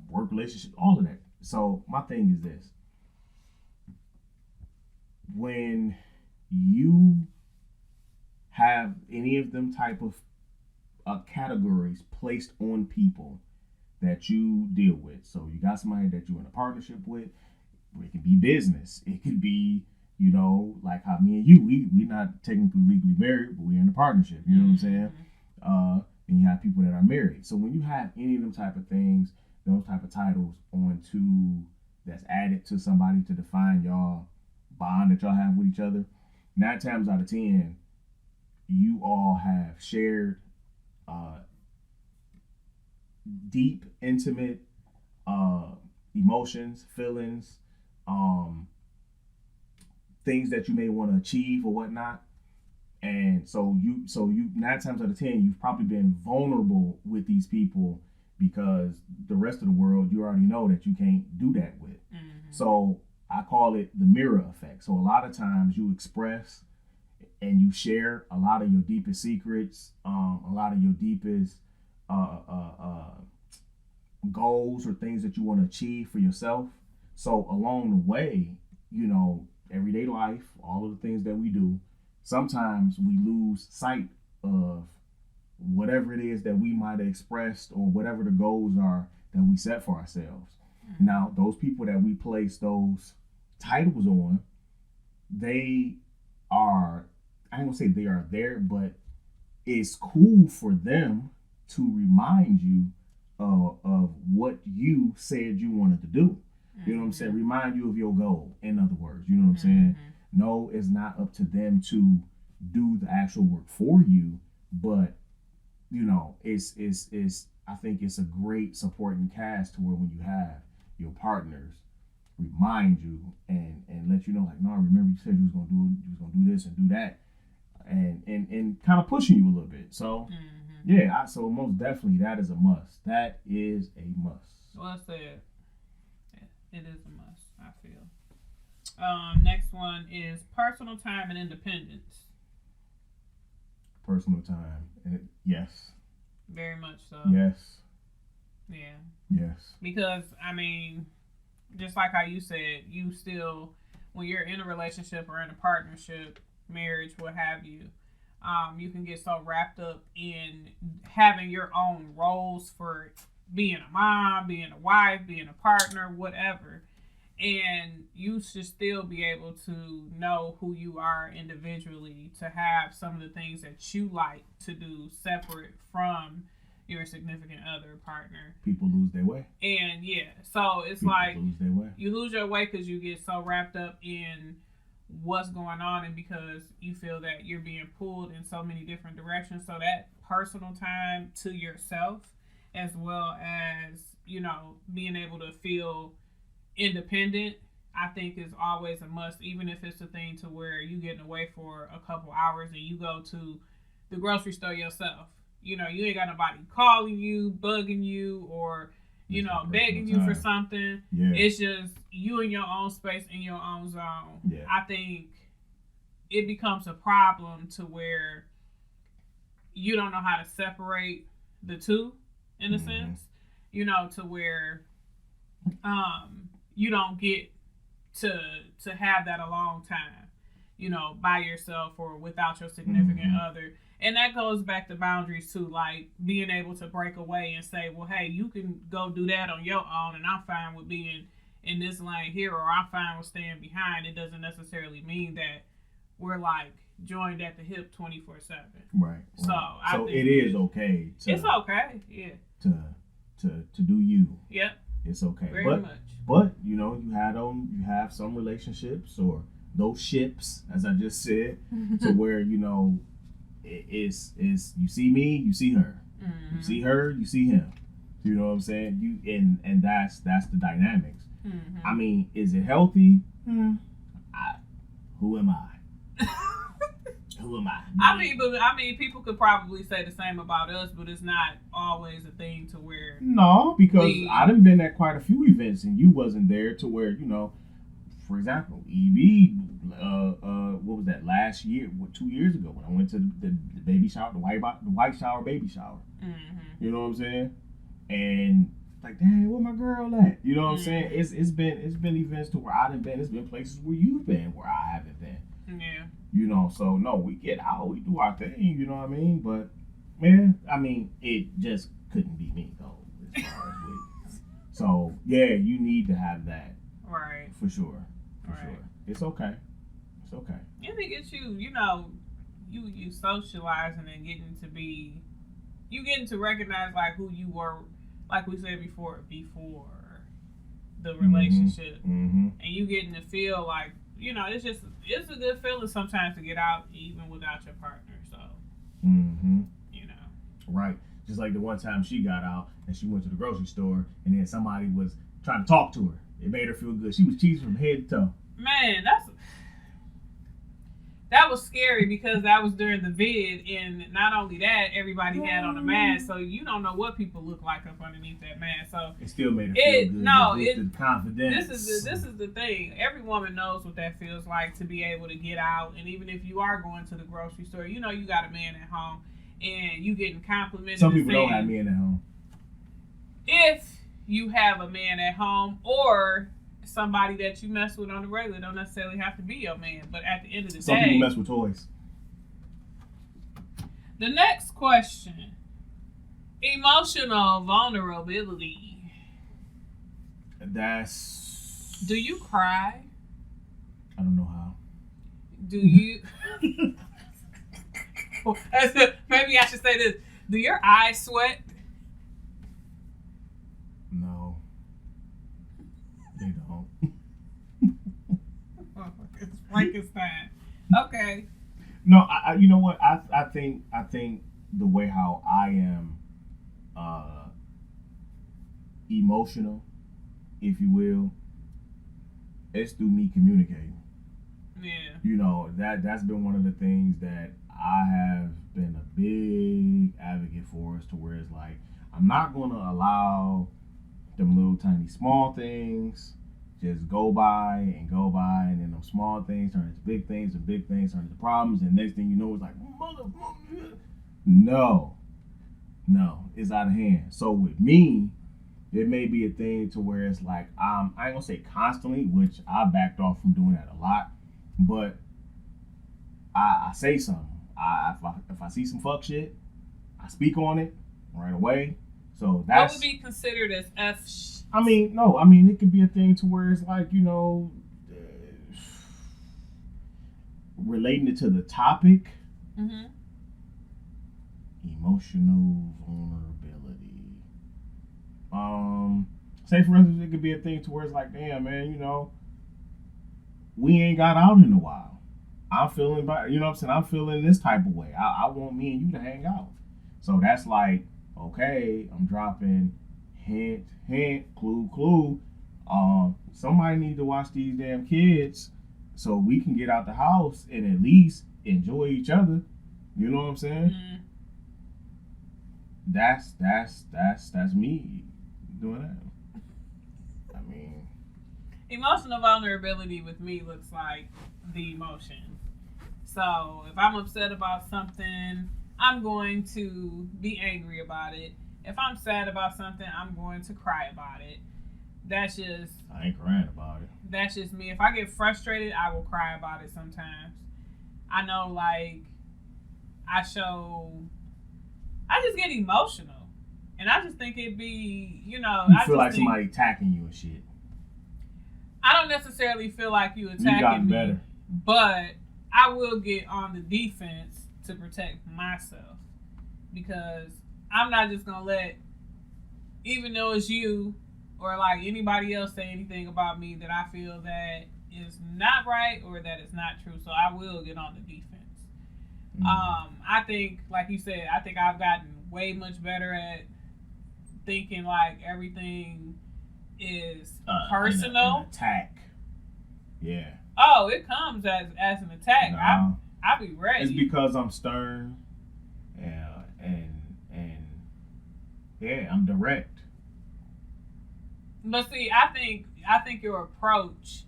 work relationships, all of that. So my thing is this: when you have any of them type of categories placed on people that you deal with, so you got somebody that you're in a partnership with, it could be business, it could be, you know, like how me and you, we not technically legally married, but we're in a partnership, you know what I'm saying? And you have people that are married. So when you have any of them type of things, those type of titles that's added to somebody to define y'all bond that y'all have with each other, 9 times out of 10, you all have shared deep, intimate emotions, feelings, things that you may want to achieve or whatnot. And so you 9 times out of 10, you've probably been vulnerable with these people because the rest of the world, you already know that you can't do that with. So I call it the mirror effect. So a lot of times you express and you share a lot of your deepest secrets, a lot of your deepest goals or things that you want to achieve for yourself. So along the way, you know, everyday life, all of the things that we do, sometimes we lose sight of whatever it is that we might have expressed or whatever the goals are that we set for ourselves. Now, those people that we place those titles on, they are, I ain't gonna say they are there, but it's cool for them to remind you of what you said you wanted to do. You know what I'm saying? Remind you of your goal, in other words. You know what I'm saying? No, it's not up to them to do the actual work for you, but, you know, it's I think it's a great supporting cast to where when you have your partners remind you and let you know, like, no, remember you said you was gonna do this and do that, and kind of pushing you a little bit. So Yeah, so most definitely that is a must. That is a must. Well said. It is a must, I feel. Next one is personal time and independence. Personal time. Yes. Very much so. Yes. Yeah. Yes. Because, I mean, just like how you said, you still, when you're in a relationship or in a partnership, marriage, what have you, you can get so wrapped up in having your own roles for being a mom, being a wife, being a partner, whatever. And you should still be able to know who you are individually, to have some of the things that you like to do separate from your significant other partner. People lose their way. And yeah, so it's People like lose their way. you lose your way because you get so wrapped up in what's going on, and because you feel that you're being pulled in so many different directions. So that personal time to yourself, as well as, you know, being able to feel independent, I think is always a must, even if it's a thing to where you getting away for a couple hours and you go to the grocery store yourself. You know, you ain't got nobody calling you, bugging you, or, you know, begging you for something. Yeah. It's just you in your own space, in your own zone. Yeah. I think it becomes a problem to where you don't know how to separate the two, in a sense. You know, to where you don't get to have that alone time, you know, by yourself or without your significant other. And that goes back to boundaries too, like being able to break away and say, well, hey, you can go do that on your own, and I'm fine with being in this lane here, or I'm fine with staying behind. It doesn't necessarily mean that we're like joined at the hip 24/7. Right. So I think it is okay. It's okay. Yeah. To do you. Yep. It's okay. Very much. But you know, you have some relationships or those ships, as I just said, to where, you know, it's you see me, you see her. You see her, you see him. You know what I'm saying? And that's the dynamics. I mean, is it healthy? Who am I? Who am I? I mean, people could probably say the same about us, but it's not always a thing to where. No, because I done been at quite a few events and you wasn't there, to where, you know, for example, EB, what was that, last year, 2 years ago, when I went to the baby shower, the white shower, baby shower. You know what I'm saying? And like, dang, where my girl at? You know what I'm saying? It's been events to where I done been. It's been places where you've been where I haven't been. Yeah. You know, so no, we get out, we do our thing. You know what I mean? But man, I mean, it just couldn't be me though, as far as we. So yeah, you need to have that. Right. For sure. For right. sure. It's okay. It's okay. And it gets you know, you socializing and getting to recognize like who you were, like we said before the relationship, and you getting to feel like, you know, it's a good feeling sometimes to get out even without your partner. So, you know, right. Just like the one time she got out and she went to the grocery store and then somebody was trying to talk to her. It made her feel good. She was cheesing from head to toe. Man, that was scary because that was during the vid, and not only that, everybody had on a mask, so you don't know what people look like up underneath that mask. So it still made her feel good. No, the confidence. This is the thing. Every woman knows what that feels like, to be able to get out, and even if you are going to the grocery store, you know you got a man at home, and you getting complimented. Some people don't have men at home. If you have a man at home, or somebody that you mess with on the regular, don't necessarily have to be your man, but at the end of the day, some people mess with toys. The next question: emotional vulnerability. Do you cry? I don't know how. Do you? Maybe I should say this: do your eyes sweat? No. They don't. It's Frankenstein. Okay. No, I you know what? I think the way how I am emotional, if you will, it's through me communicating. Yeah. You know, that's been one of the things that I have been a big advocate for it's like, I'm not going to allow them little tiny small things just go by, and then them small things turn into big things, and big things turn into problems, and next thing you know, it's like, motherfucker. No, it's out of hand. So with me, it may be a thing to where it's like, I ain't gonna say constantly, which I backed off from doing that a lot, but I say something. If I see some fuck shit, I speak on it right away. So that's what would be considered as F. I mean, it could be a thing to where it's like, relating it to the topic, emotional vulnerability. Say for instance, it could be a thing to where it's like, damn man, we ain't got out in a while. I'm feeling, I'm feeling this type of way. I want me and you to hang out. So that's like, okay, I'm dropping hint, clue. Somebody need to watch these damn kids so we can get out the house and at least enjoy each other. You know what I'm saying? That's me doing that. I mean, emotional vulnerability with me looks like the emotion. So if I'm upset about something, I'm going to be angry about it. If I'm sad about something, I'm going to cry about it. That's just... I ain't crying about it. That's just me. If I get frustrated, I will cry about it sometimes. I know, like, I just get emotional. And I just think it'd be, You feel like somebody attacking you and shit. I don't necessarily feel like you attacking you gotten me. Better. But I will get on the defense to protect myself. Because I'm not just going to let, even though it's you or like anybody else say anything about me that I feel that is not right or that is not true. So I will get on the defense. I think, like you said, I've gotten way much better at thinking like everything is personal. An attack. Yeah. Oh, it comes as an attack. No. I'll be ready. It's because I'm stern and yeah, I'm direct. But see, I think your approach,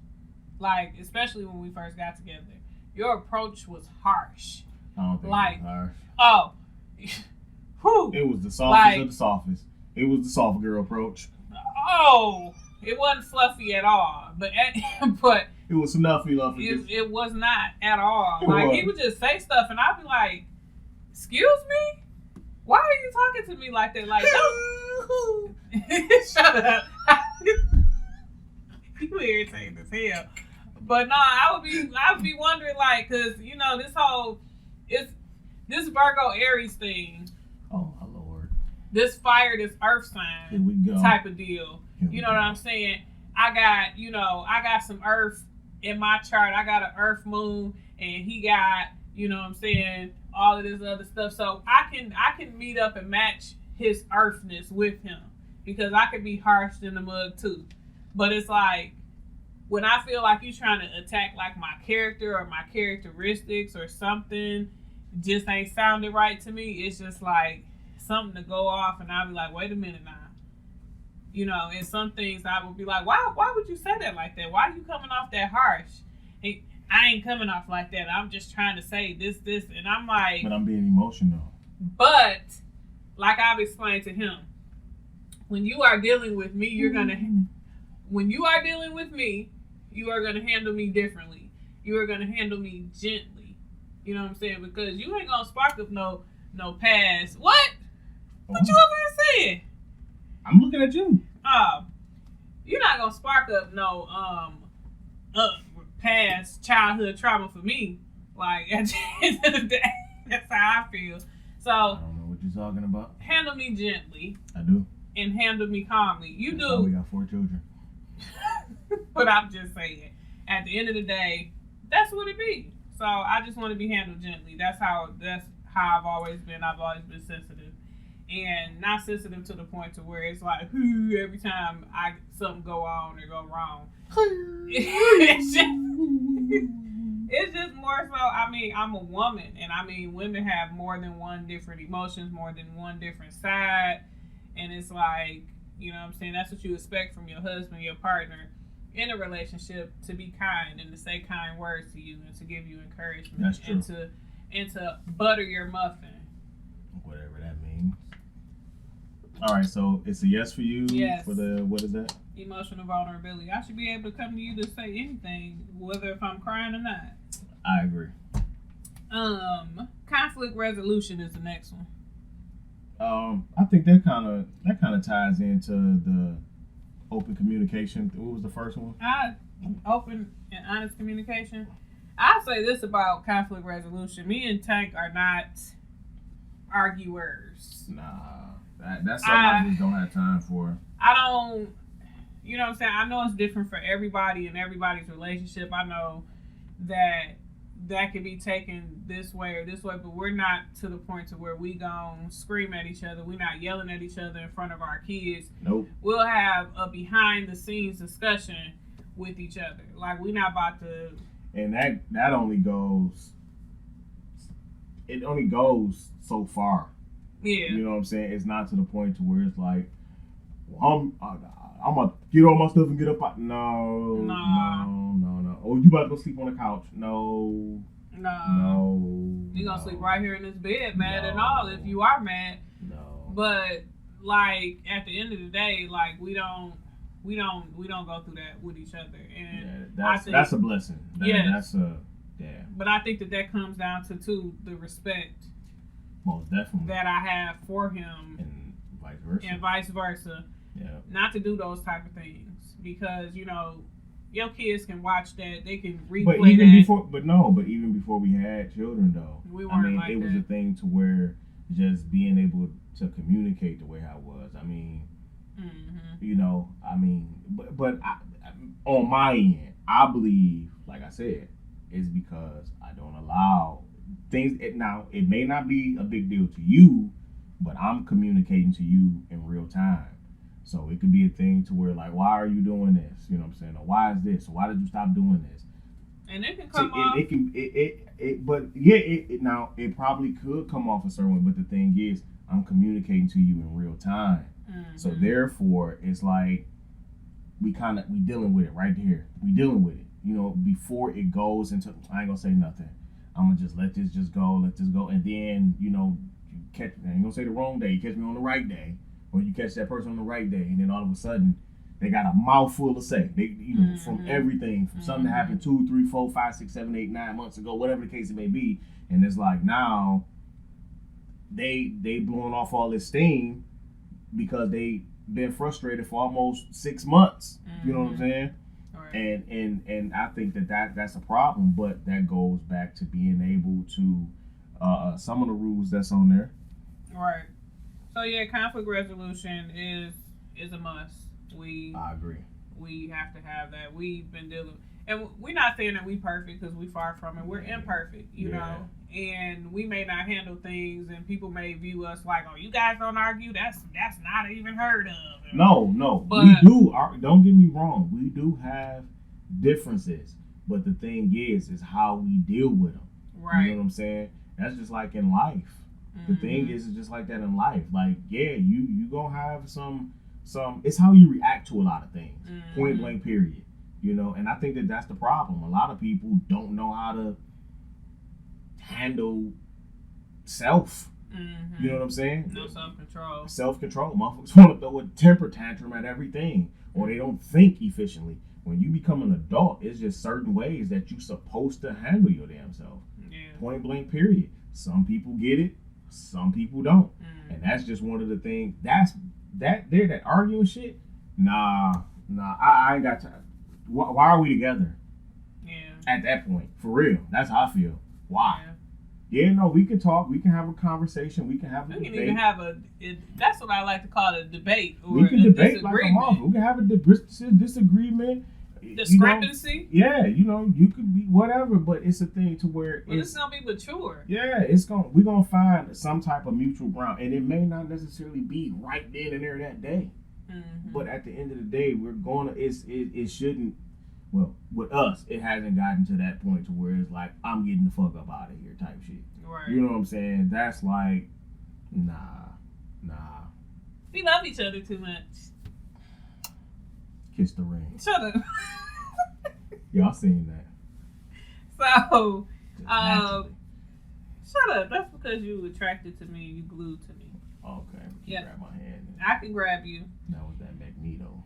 like especially when we first got together, your approach was harsh. I don't think like, it was harsh. Oh, whew. It was the softest of the softest. It was the soft girl approach. Oh, it wasn't fluffy at all. But it was snuffy. It was not at all. Like he would just say stuff, and I'd be like, "Excuse me, why are you talking to me like that? Like, don't shut up." You irritating as hell. But no, I would be wondering, like, cause this Virgo Aries thing. Oh my Lord. This fire, this earth sign. Here we go. Type of deal. You know what I'm saying? I got some earth in my chart. I got an earth moon, and he got, all of this other stuff. So I can meet up and match his earthness with him because I can be harsh in the mug too. But it's like when I feel like you're trying to attack like my character or my characteristics or something just ain't sounding right to me. It's just like something to go off, and I'll be like, wait a minute now. And some things I would be like, why would you say that like that? Why are you coming off that harsh? And I ain't coming off like that. I'm just trying to say this, and I'm like... But I'm being emotional. But, like I've explained to him, when you are dealing with me, you're going to... When you are dealing with me, you are going to handle me differently. You are going to handle me gently. You know what I'm saying? Because you ain't going to spark up no past. What? What you over here saying? I'm looking at you. You're not gonna spark up no past childhood trauma for me. Like at the end of the day, that's how I feel. So I don't know what you're talking about. Handle me gently. I do. And handle me calmly. You that's do. Why we got 4 children. But I'm just saying, at the end of the day, that's what it be. So I just want to be handled gently. That's how I've always been. I've always been sensitive. And not sensitive to the point to where it's like, every time something go on or go wrong. It's just more so, I mean, I'm a woman, and I mean, women have more than one different emotions, more than one different side, and it's like, you know what I'm saying, that's what you expect from your husband, your partner, in a relationship, to be kind and to say kind words to you and to give you encouragement. That's true. And to butter your muffin. Whatever that means. All right, so it's a yes for you. Yes. For the, what is that? Emotional vulnerability. I should be able to come to you to say anything, whether if I'm crying or not. I agree. Conflict resolution is the next one. I think that kind of ties into the open communication. What was the first one? Open and honest communication. I'll say this about conflict resolution. Me and Tank are not arguers. Nah, that's something I just don't have time for. I don't, you know what I'm saying? I know it's different for everybody and everybody's relationship. I know that can be taken this way or this way, but we're not to the point to where we gon' scream at each other. We're not yelling at each other in front of our kids. Nope. We'll have a behind the scenes discussion with each other. Like, we're not about to. And that only goes. It only goes so far. Yeah. You know what I'm saying? It's not to the point to where it's like, well, I'm gonna get all my stuff and get up. No. Oh, you about to go sleep on the couch? No. You gonna sleep right here in this bed, mad and all, if you are mad. No. But like, at the end of the day, like, we don't go through that with each other. And yeah, that's a blessing. That's a. But I think that comes down to the respect. Most definitely. That I have for him. And vice versa. Yeah. Not to do those type of things, because, you know, your kids can watch that, they can replay but even before we had children, though, we weren't it was a thing to where just being able to communicate the way I was. I mean, you know, but on my end, I believe, like I said, is because I don't allow things. Now, it may not be a big deal to you, but I'm communicating to you in real time. So it could be a thing to where, like, why are you doing this? You know what I'm saying? Or why is this? Or why did you stop doing this? And it can come off. Now it probably could come off a certain way, but the thing is, I'm communicating to you in real time. So therefore, it's like we dealing with it right here. We dealing with it. You know, before it goes into, I ain't gonna say nothing. I'm gonna just let this go, and then, you know, I ain't gonna say the wrong day. You catch me on the right day. Or you catch that person on the right day, and then all of a sudden, they got a mouthful to say. They, you know, from everything, from something that happened 2, 3, 4, 5, 6, 7, 8, 9 months ago, whatever the case it may be, and it's like now they blowing off all this steam because they been frustrated for almost 6 months. You know what I'm saying? Right. And I think that's a problem, but that goes back to being able to some of the rules that's on there. Right. So yeah, conflict resolution is a must. I agree. We have to have that. We've been dealing, and we're not saying that we perfect, because we far from it. We're imperfect, you know, and we may not handle things, and people may view us like, oh, you guys don't argue. That's not even heard of. No, but we do. Don't get me wrong. We do have differences, but the thing is how we deal with them. Right. You know what I'm saying? That's just like in life. The thing is, it's just like that in life. Like, yeah, you gonna have some. It's how you react to a lot of things. Point blank, period. You know, and I think that's the problem. A lot of people don't know how to handle self. You know what I'm saying? No self-control. Self-control. Motherfuckers want to throw a temper tantrum at everything, or they don't think efficiently. When you become an adult, it's just certain ways that you're supposed to handle your damn self. Yeah. Point blank, period. Some people get it. Some people don't, and that's just one of the things. That arguing shit. Nah. I ain't got time. Why are we together? Yeah. At that point, for real, that's how I feel. Why? Yeah, no, we can talk. We can have a conversation. We can have a debate. Even have that's what I like to call a debate. Or we can debate like a motherfucker. We can have a disagreement. Discrepancy. You know, you know, you could be whatever, but it's a thing to where it's gonna be mature. Yeah, we're gonna find some type of mutual ground, and it may not necessarily be right then and there that day. But at the end of the day, we're gonna. It shouldn't. Well, with us, it hasn't gotten to that point to where it's like, I'm getting the fuck up out of here type shit. Right. You know what I'm saying? That's like, nah. We love each other too much. Kiss the ring. Shut up. Y'all seen that. So, Naturally. shut up. That's because you attracted to me and you glued to me. Okay. Yeah. Grab my hand. I can grab you. That was that Magneto.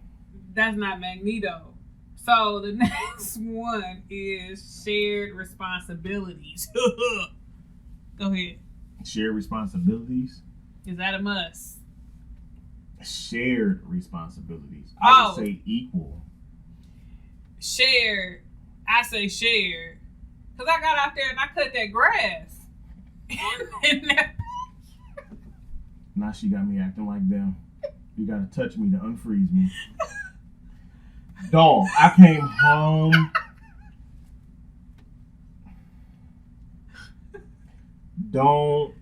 That's not Magneto. So the next one is shared responsibilities. Go ahead. Shared responsibilities? Is that a must? Shared responsibilities. I would say equal. Shared. I say shared. Because I got out there and I cut that grass. Now she got me acting like them. You gotta touch me to unfreeze me. Dog, I came home. Don't.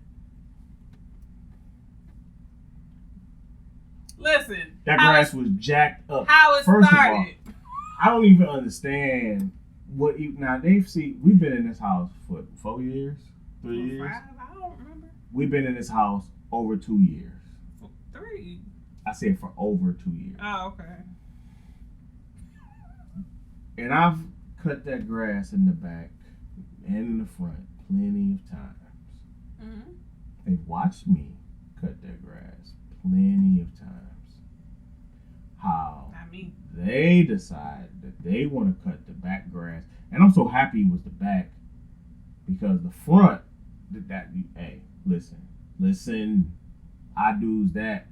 Listen. That grass was jacked up. How it First started. of all, I don't even understand what. Now we've been in this house for 4 years, 3 years. 5? I don't remember. We've been in this house over 2 years. 3. I said for over 2 years. Oh, okay. And I've cut that grass in the back and in the front plenty of times. Mm-hmm. They've watched me cut that grass plenty of times. How Not me. they decide that they want to cut the back grass. And I'm so happy it was the back because the front, hey, listen, I do's that.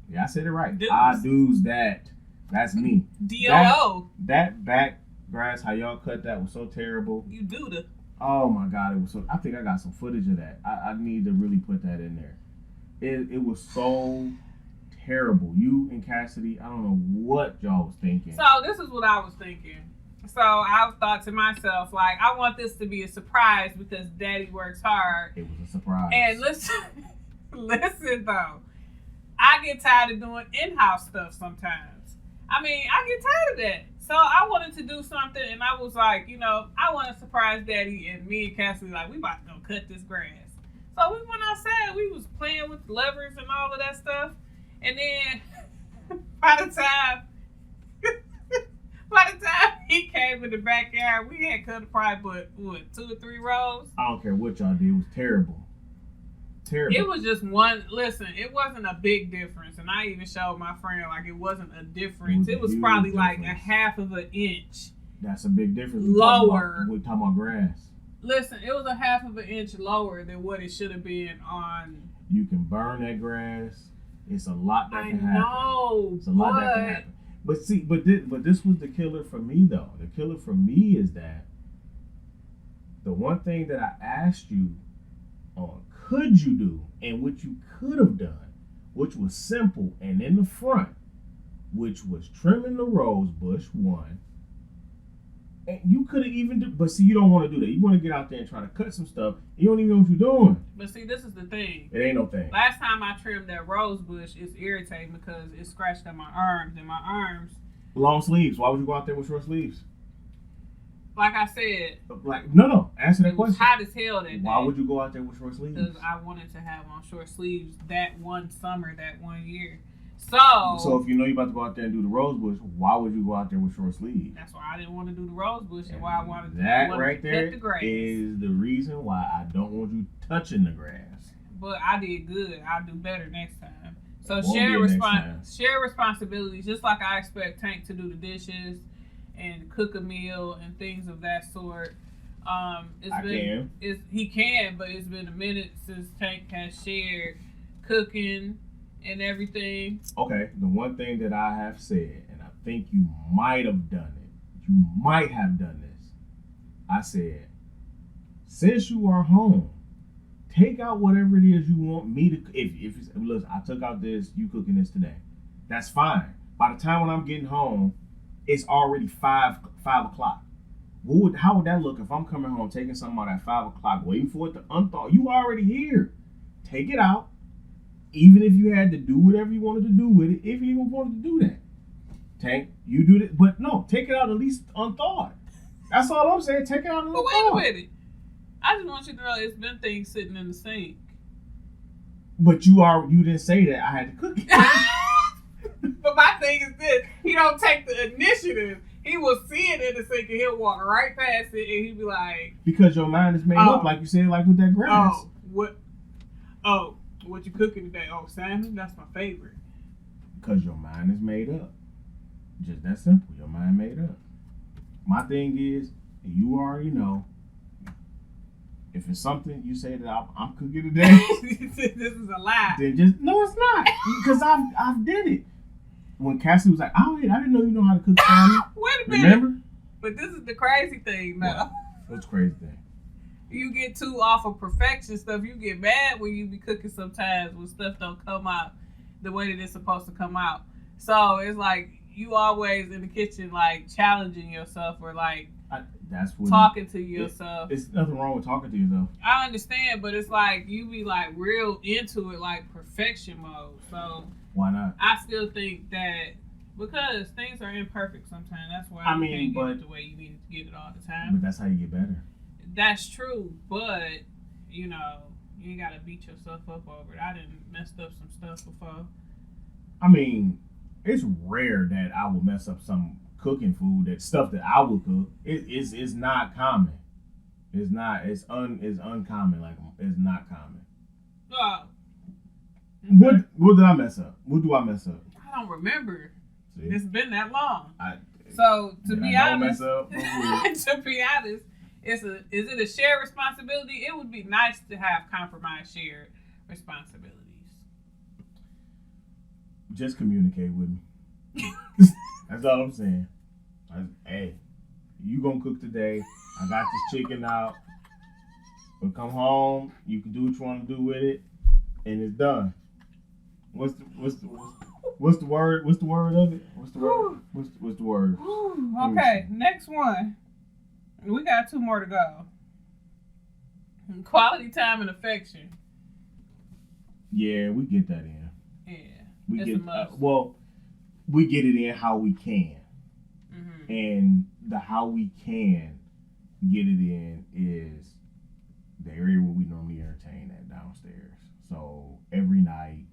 Yeah, I said it right. Do's. I do's that. That's me. D-O-O. That back grass, how y'all cut that was so terrible. You do the. Oh my God, it was so. I think I got some footage of that. I need to really put that in there. It was so terrible. You and Cassidy, I don't know what y'all was thinking. So this is what I was thinking. So I thought to myself, like, I want this to be a surprise because Daddy works hard. It was a surprise. And listen though, I get tired of doing in-house stuff sometimes. I mean, I get tired of that. So I wanted to do something, and I was like, I want to surprise Daddy, and me and Cassidy, like, we about to go cut this grass. So we went outside. We was playing with levers and all of that stuff. And then by the time he came in the backyard, we had cut probably, 2 or 3 rows? I don't care what y'all did. It was terrible. Terrible. It was just one. Listen, it wasn't a big difference, and I even showed my friend like it wasn't a difference. It was probably like a half of an inch. That's a big difference. Lower. We're talking about grass. Listen, it was a half of an inch lower than what it should have been on. You can burn that grass. It's a lot that can happen. I know. It's a lot that can happen. But see, but this was the killer for me though. The killer for me is that the one thing that I asked you on could you do and what you could have done, which was simple and in the front, which was trimming the rose bush, one. And you could have even but see, you don't want to do that. You want to get out there and try to cut some stuff. You don't even know what you're doing. But see, this is the thing. It ain't no thing. Last time I trimmed that rose bush, it's irritating because it scratched on my arms, and my arms. Long sleeves. Why would you go out there with short sleeves? Like I said, No. Answer that it was question. hot as hell that day. Why would you go out there with short sleeves? Because I wanted to have on short sleeves that one summer, that one year. So if you know you're about to go out there and do the rose bush, why would you go out there with short sleeves? that's why I didn't want to do the rose bush, and why I wanted to right there cut the grass. is the reason why I don't want you touching the grass. But I did good. I'll do better next time. So Won't share be next time. share responsibilities, just like I expect Tank to do the dishes and cook a meal and things of that sort. He can, but it's been a minute since Tank has shared cooking and everything. Okay, the one thing that I have said, and I think you might have done it. You might have done this. I said, since you are home, take out whatever it is you want me to. If listen, I took out this, you cooking this today. That's fine. By the time when I'm getting home, it's already 5 o'clock. How would that look if I'm coming home, taking something out at 5 o'clock, waiting for it to unthaw? You already here. Take it out. Even if you had to do whatever you wanted to do with it, if you even wanted to do that. Tank, you do this, but no, take it out at least unthawed. That's all I'm saying. Take it out But unthawed. wait a minute. I just want you to know it's been things sitting in the sink. But you didn't say that I had to cook it. But my thing is this: he don't take the initiative. He will see it in the sink and he'll walk right past it and he'll be like, because your mind is made up, like you said, like with that grass. What you cooking today? Oh, salmon. That's my favorite. Because your mind is made up. Just that simple. Your mind made up. My thing is, you already know. If it's something you say that I'm cooking today, this is a lie. Then just no, it's not, because I've did it. When Cassie was like, "Oh, I didn't know you know how to cook salmon." Wait a minute. Remember? But this is the crazy thing, now. What's crazy thing? You get too off of perfection stuff. You get mad when you be cooking sometimes when stuff don't come out the way that it's supposed to come out. So it's like you always in the kitchen, like challenging yourself or like that's what talking to yourself. It's nothing wrong with talking to yourself. I understand, but it's like you be like real into it, like perfection mode. So why not? I still think that because things are imperfect sometimes. That's why you can't get it the way you need to get it all the time. But that's how you get better. That's true, but you know, you ain't gotta beat yourself up over it. I done messed up some stuff before. I mean, it's rare that I will mess up some cooking food, that stuff that I would cook. It's not common. It's not. It's uncommon. Like, it's not common. Oh. Okay. What did I mess up? What do I mess up? I don't remember. See? It's been that long. To be honest, is it a shared responsibility? It would be nice to have compromised shared responsibilities. Just communicate with me. That's all I'm saying. Hey, you gonna cook today. I got this chicken out. But come home, you can do what you want to do with it, and it's done. What's the word? What's the word of it? What's the word? What's the word? Okay, next one. We got 2 more to go. Quality time and affection. Yeah, we get that in. Yeah, we it's get a must. we get it in how we can, and the how we can get it in is the area where we normally entertain at downstairs. So every night,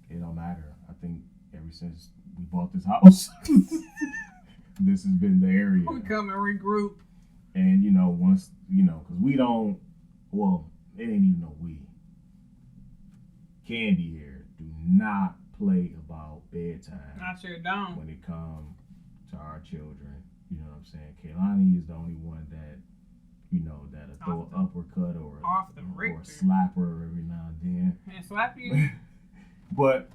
it don't matter. I think ever since we bought this house, this has been the area. We come and regroup. And, once, because we don't, well, it ain't even no we. Kandy here do not play about bedtime. I sure don't. When it comes to our children. You know what I'm saying? Kaylani is the only one that, that'll throw an uppercut or a slap her every now and then. And slap you? But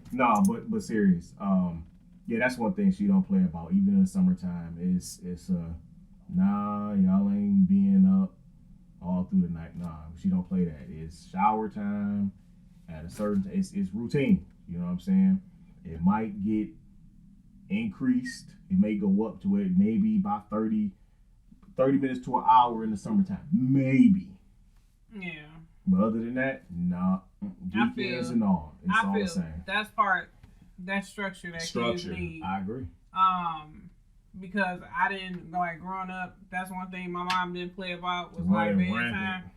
serious. Yeah, that's one thing she don't play about, even in the summertime. It's nah, y'all ain't being up all through the night. Nah, she don't play that. It's shower time at a certain. It's routine. You know what I'm saying? It might get increased. It may go up to it maybe by 30 minutes to an hour in the summertime. Maybe. Yeah. But other than that, nah. Weekends and all. It's all the same. That's structure that kids need. I agree. Because I didn't, like, growing up, that's one thing my mom didn't play about was like bedtime.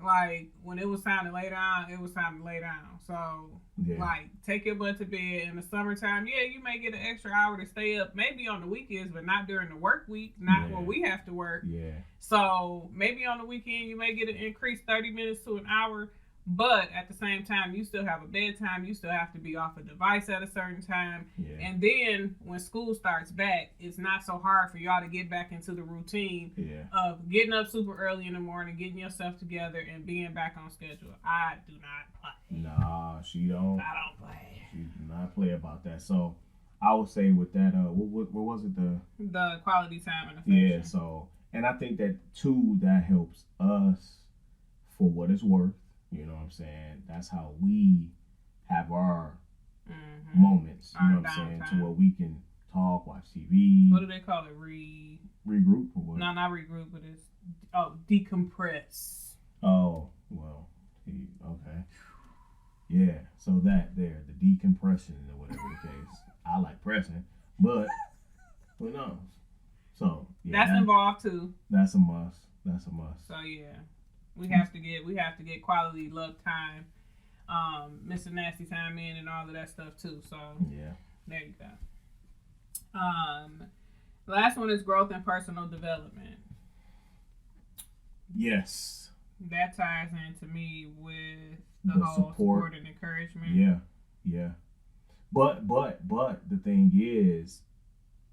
Like, when it was time to lay down, it was time to lay down. So, like, take your butt to bed. In the summertime, yeah, you may get an extra hour to stay up, maybe on the weekends, but not during the work week, not when we have to work. Yeah. So, maybe on the weekend, you may get an increased 30 minutes to an hour. But at the same time, you still have a bedtime. You still have to be off a device at a certain time. Yeah. And then when school starts back, it's not so hard for y'all to get back into the routine of getting up super early in the morning, getting yourself together, and being back on schedule. I do not play. Nah, she don't. I don't play. She do not play about that. So I would say with that, what was it? The quality time and affection. Yeah, so, and I think that, too, that helps us for what it's worth. You know what I'm saying? That's how we have our moments. You know what I'm saying? To where we can talk, watch TV. What do they call it? Regroup or what? No, not regroup, but it's decompress. Oh, well, okay. Yeah, so that there, the decompression or whatever the case. I like pressing, but Who knows? So that's involved too. That's a must. So yeah, we have to get quality love time, Mr. Nasty time in, and all of that stuff too. So yeah, there you go. Last one is growth and personal development. Yes. That ties into me with the whole support and encouragement. Yeah. But the thing is,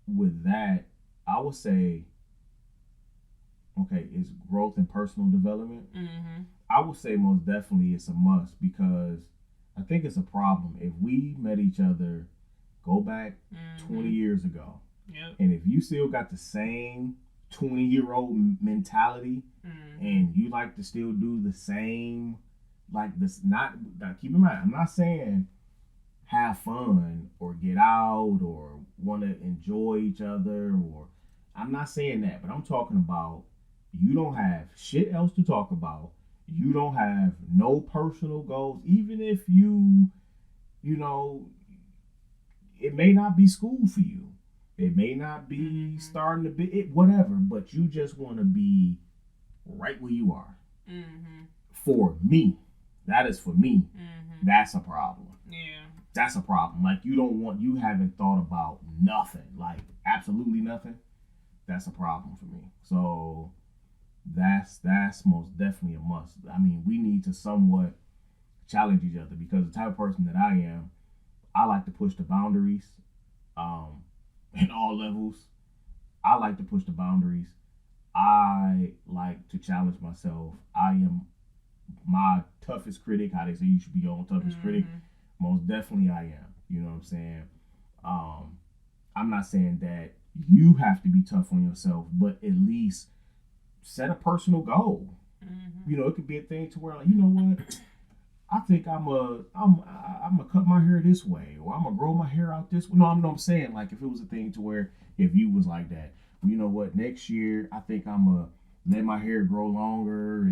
with that, I would say, okay, is growth and personal development. Mm-hmm. I would say most definitely it's a must, because I think it's a problem if we met each other, go back 20 years ago, and if you still got the same 20-year-old mentality, and you like to still do the same, like this, now keep in mind, I'm not saying have fun or get out or want to enjoy each other, or I'm not saying that, but I'm talking about you don't have shit else to talk about. You don't have no personal goals, even if you know, it may not be school for you. It may not be starting to be it, whatever, but you just want to be right where you are. For me, that is for me. That's a problem. Yeah. That's a problem. Like you haven't thought about nothing, like absolutely nothing. That's a problem for me. So that's most definitely a must. I mean, we need to somewhat challenge each other, because the type of person that I am, I like to push the boundaries, in all levels. I like to push the boundaries. I like to challenge myself. I am my toughest critic. How they say you should be your own toughest critic. Most definitely I am. You know what I'm saying? I'm not saying that you have to be tough on yourself, but at least set a personal goal. You know, it could be a thing to where, like, you know what? I think I'm gonna cut my hair this way, or I'm gonna grow my hair out this way. No, I'm saying, like, if it was a thing to where if you was like that, well, you know what? Next year I think I'm gonna let my hair grow longer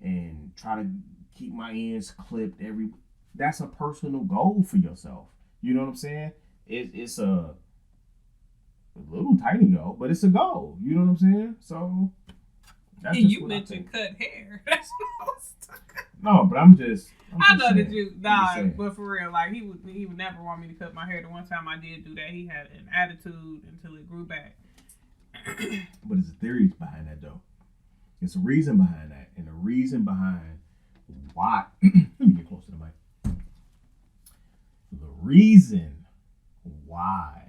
and try to keep my ends clipped every. That's a personal goal for yourself. You know what I'm saying? It's a little tiny goal, but it's a goal. You know what I'm saying? So. That's and you mentioned cut hair. That's what I was talking. No, but I'm just I know that you but for real, like he would never want me to cut my hair. The one time I did do that, he had an attitude until it grew back. But it's a theory behind that, though. It's a reason behind that, and a reason behind why. Let me get close to the mic. The reason why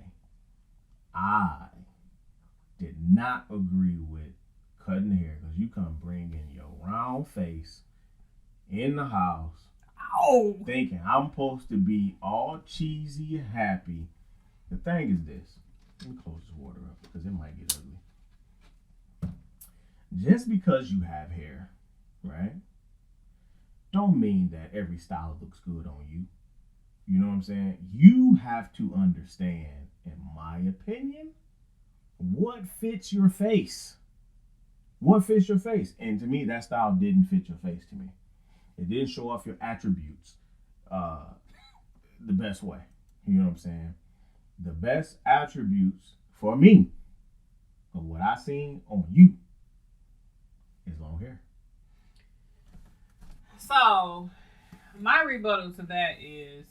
I did not agree with cutting hair, because you come bringing your round face in the house, thinking I'm supposed to be all cheesy and happy. The thing is this. Let me close this water up because it might get ugly. Just because you have hair, right, don't mean that every style looks good on you. You know what I'm saying? You have to understand, in my opinion, what fits your face. What fits your face? And to me, that style didn't fit your face to me. It didn't show off your attributes the best way. You know what I'm saying? The best attributes for me of what I seen on you is long hair. So, my rebuttal to that is,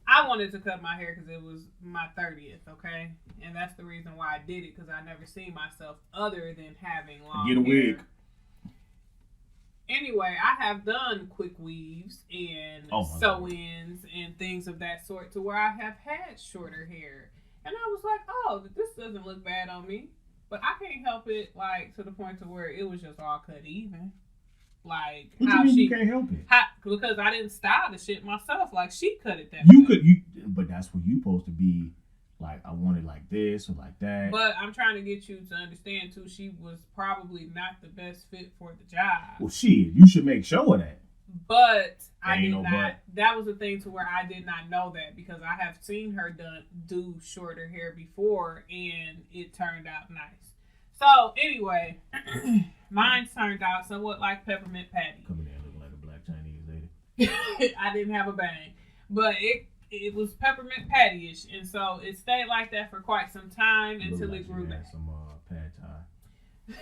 I wanted to cut my hair because it was my 30th, okay? And that's the reason why I did it, because I never seen myself other than having long hair. Get a wig. Anyway, I have done quick weaves and sew-ins and things of that sort, to where I have had shorter hair. And I was like, oh, this doesn't look bad on me. But I can't help it, like, to the point to where it was just all cut even. Like, what how you mean she, you can't help it? Because I didn't style the shit myself. Like, she cut it that way. But that's what you supposed to be. Like, I want it like this or like that. But I'm trying to get you to understand, too, she was probably not the best fit for the job. Well, shit, you should make sure of that. But I did not. That was the thing to where I did not know that, because I have seen her do shorter hair before, and it turned out nice. So, anyway, mine turned out somewhat like Peppermint Patty. Coming in looking like a black Chinese lady. I didn't have a bang. But it was peppermint patty-ish, and so it stayed like that for quite some time until Look it grew you had back. some pad thai.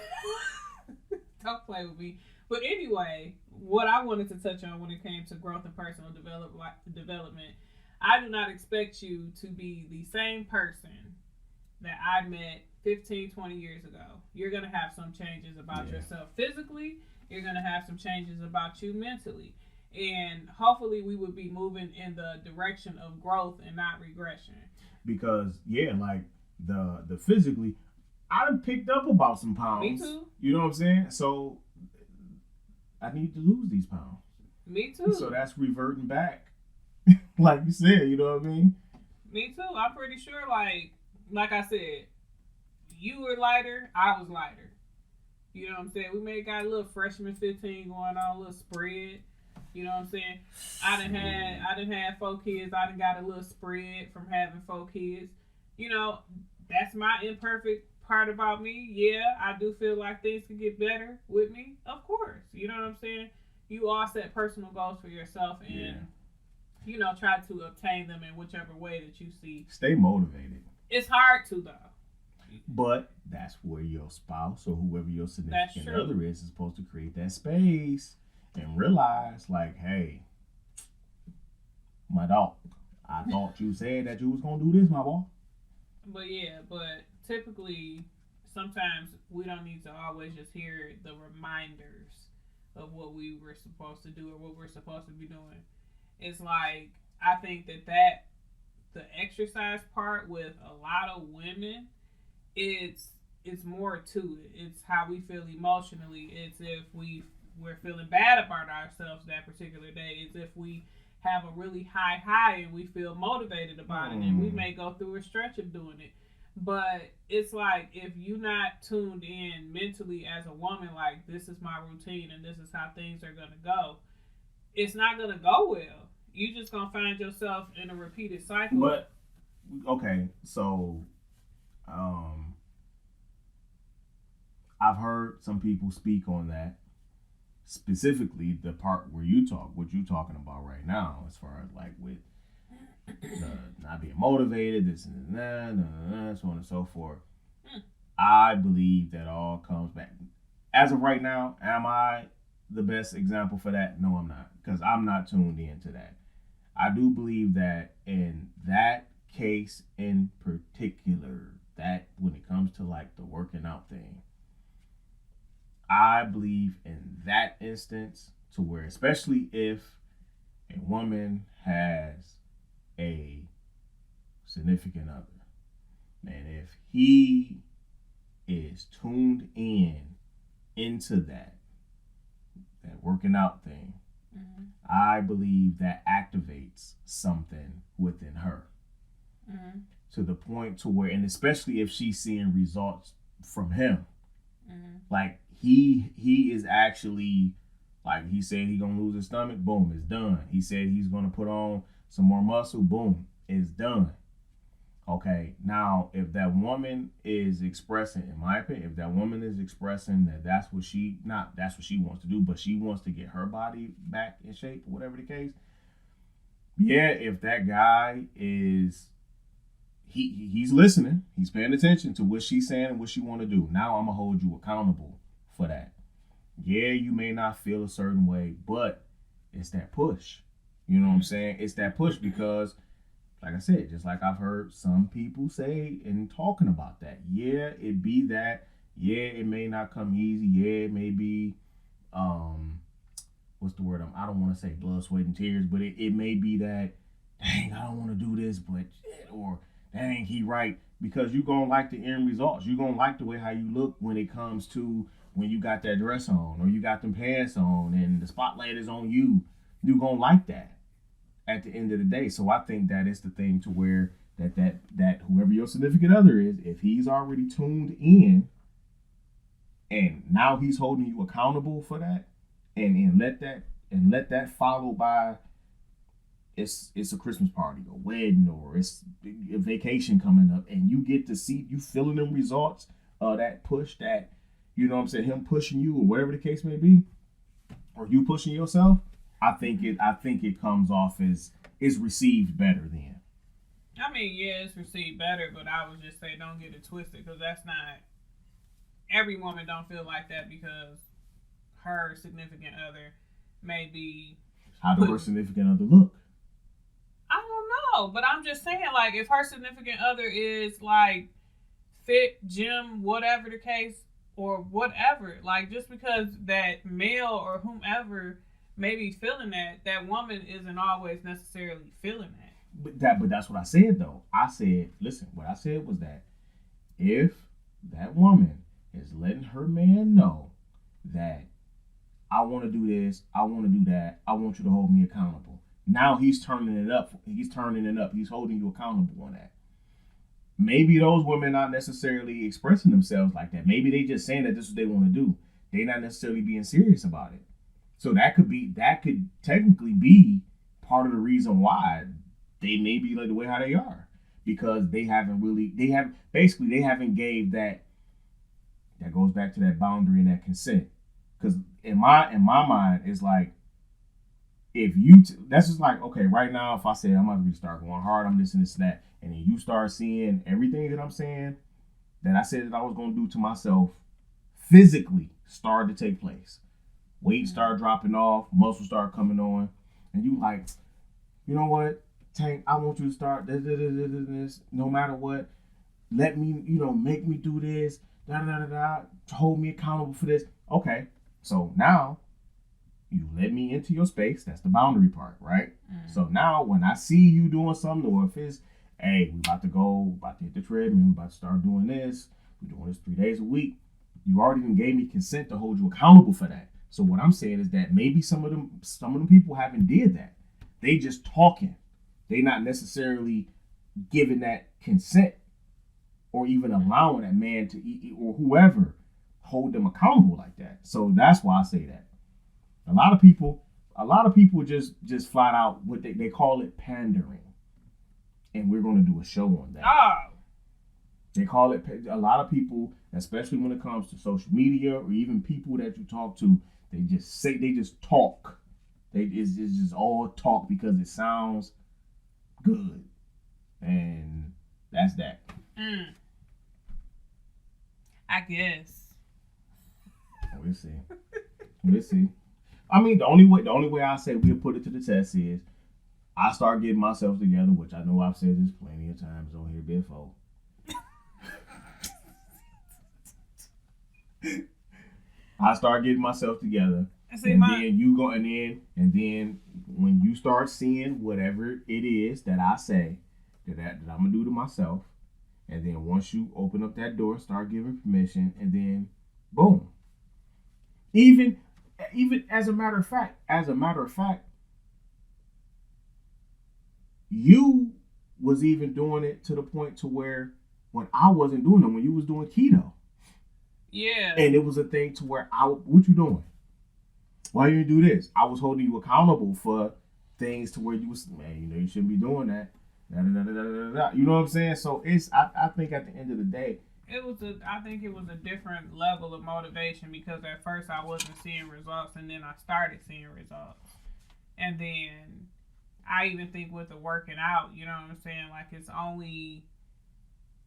Don't play with me. But anyway, what I wanted to touch on when it came to growth and personal development, I do not expect you to be the same person that I met 15, 20 years ago. You're going to have some changes about yourself physically. You're going to have some changes about you mentally. And hopefully we would be moving in the direction of growth and not regression. Because, like the physically, I done picked up about some pounds. Me too. You know what I'm saying? So I need to lose these pounds. Me too. So that's reverting back. Like you said, you know what I mean? Me too. I'm pretty sure, like I said, you were lighter, I was lighter. You know what I'm saying? We may got a little freshman 15 going on, a little spread. You know what I'm saying? I done had 4 kids. I done got a little spread from having 4 kids. You know, that's my imperfect part about me. Yeah, I do feel like things could get better with me. Of course. You know what I'm saying? You all set personal goals for yourself and, you know, try to obtain them in whichever way that you see. Stay motivated. It's hard to, though. But that's where your spouse or whoever your significant other is supposed to create that space and realize, like, hey, my dog, I thought you said that you was going to do this, my boy. But typically, sometimes we don't need to always just hear the reminders of what we were supposed to do or what we're supposed to be doing. It's like, I think that the exercise part with a lot of women, it's more to it. It's how we feel emotionally. It's if we're feeling bad about ourselves that particular day. It's if we have a really high and we feel motivated about it, and we may go through a stretch of doing it. But it's like, if you're not tuned in mentally as a woman, like, this is my routine and this is how things are going to go, it's not going to go well. You're just going to find yourself in a repeated cycle. But, okay, so I've heard some people speak on that. Specifically, the part where what you talking about right now, as far as like with not being motivated, this and that, so on and so forth. I believe that all comes back. As of right now, am I the best example for that? No, I'm not, because I'm not tuned into that. I do believe that in that case in particular, that when it comes to like the working out thing, I believe in that instance to where, especially if a woman has a significant other, and if he is tuned into that working out thing, I believe that activates something within her to the point to where, and especially if she's seeing results from him, like he is actually, like, he said he's gonna lose his stomach, boom, it's done. He said he's gonna put on some more muscle, boom, it's done. Okay, now if that woman is expressing, in my opinion, if that woman is expressing that that's what she wants to do, but she wants to get her body back in shape, or whatever the case, if that guy is, he's listening, he's paying attention to what she's saying and what she want to do. Now I'm gonna hold you accountable for that. You may not feel a certain way, but it's that push. You know what I'm saying? It's that push because, like I said, just like I've heard some people say and talking about that. It be that. It may not come easy. It may be, what's the word? I don't want to say blood, sweat, and tears, but it may be that, dang, I don't want to do this, but, or dang, he right. Because you're going to like the end results. You're going to like the way how you look when it comes to when you got that dress on or you got them pants on and the spotlight is on you. You're going to like that at the end of the day. So I think that is the thing to where that whoever your significant other is, if he's already tuned in and now he's holding you accountable for that, and let that follow by, it's a Christmas party or wedding or it's a vacation coming up, and you get to see you feeling them results of that push, that, you know what I'm saying, him pushing you or whatever the case may be, or you pushing yourself. I think it comes off as is received better then. I mean, yeah, it's received better, but I would just say don't get it twisted, because that's not, every woman don't feel like that because her significant other may be. How does her significant other look? I don't know, but I'm just saying, like, if her significant other is like fit, gym, whatever the case, or whatever, like, just because that male or whomever may be feeling that, that woman isn't always necessarily feeling that. But that's what I said though. I said, listen, what I said was that if that woman is letting her man know that I want to do this, I want to do that, I want you to hold me accountable. Now he's turning it up. He's holding you accountable on that. Maybe those women not necessarily expressing themselves like that. Maybe they just saying that this is what they want to do. They're not necessarily being serious about it. So that could technically be part of the reason why they may be like the way how they are, because they haven't gave that goes back to that boundary and that consent. Because in my mind, it's like, if you that's just like, okay, right now, if I say I'm about to start going hard, I'm this and this and that, and then you start seeing everything that I'm saying that I said that I was going to do to myself physically start to take place. Weight start dropping off, muscles start coming on, and you like, you know what, Tank, I want you to start this, no matter what. Let me, make me do this, hold me accountable for this. Okay, so now you let me into your space. That's the boundary part, right? Mm. So now when I see you doing something, or if it's, hey, we about to hit the treadmill, we about to start doing this, we're doing this 3 days a week, you already gave me consent to hold you accountable for that. So what I'm saying is that maybe some of them people haven't did that. They just talking. They not necessarily giving that consent or even allowing that man to eat, or whoever hold them accountable like that. So that's why I say that. A lot of people just flat out what they call it pandering. And we're going to do a show on that. Oh. They call it, a lot of people, especially when it comes to social media or even people that you talk to, they just talk. It's just all talk because it sounds good. And that's that. I guess. We'll see. I mean, the only way I say we'll put it to the test is I start getting myself together, which I know I've said this plenty of times on here before. I start getting myself together, and then when you start seeing whatever it is that I say that I'm gonna do to myself, and then once you open up that door, start giving permission, and then boom. Even as a matter of fact, you was even doing it to the point to where when I wasn't doing it, when you was doing keto. Yeah. And it was a thing to where what you doing? Why you do this? I was holding you accountable for things to where you was, man, you shouldn't be doing that. You know what I'm saying? So I think at the end of the day, I think it was a different level of motivation, because at first I wasn't seeing results, and then I started seeing results. And then I even think with the working out, you know what I'm saying? Like,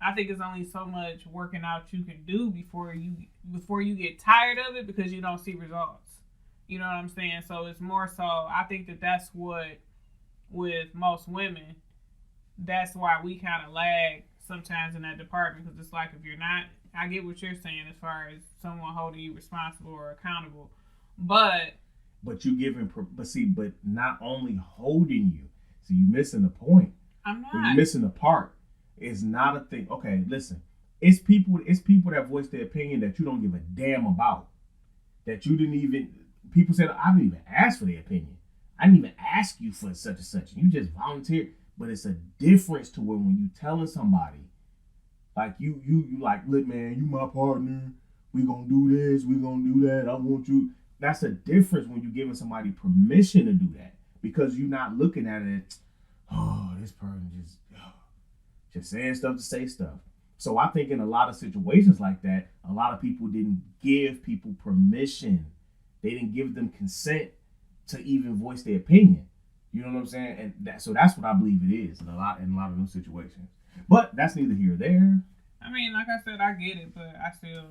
I think it's only so much working out you can do before you get tired of it, because you don't see results. You know what I'm saying? So it's more so, I think that's what, with most women, that's why we kind of lag sometimes in that department, because it's like, if you're not, I get what you're saying as far as someone holding you responsible or accountable, but you giving, but not only holding you, so you missing the point. I'm not. You're missing the part. It's not a thing. Okay, listen. It's people that voice their opinion that you don't give a damn about. That you didn't even. People said, I didn't even ask for their opinion. I didn't even ask you for such and such. You just volunteered. But it's a difference to when you telling somebody, like you like, look, man, you my partner. We gonna do this. We gonna do that. I want you. That's a difference when you giving somebody permission to do that, because you're not looking at it. Oh, this person just saying stuff to say stuff. So I think in a lot of situations like that, a lot of people didn't give people permission. They didn't give them consent to even voice their opinion. You know what I'm saying? And that's what I believe it is in a lot of those situations. But that's neither here nor there. I mean, like I said, I get it, but I still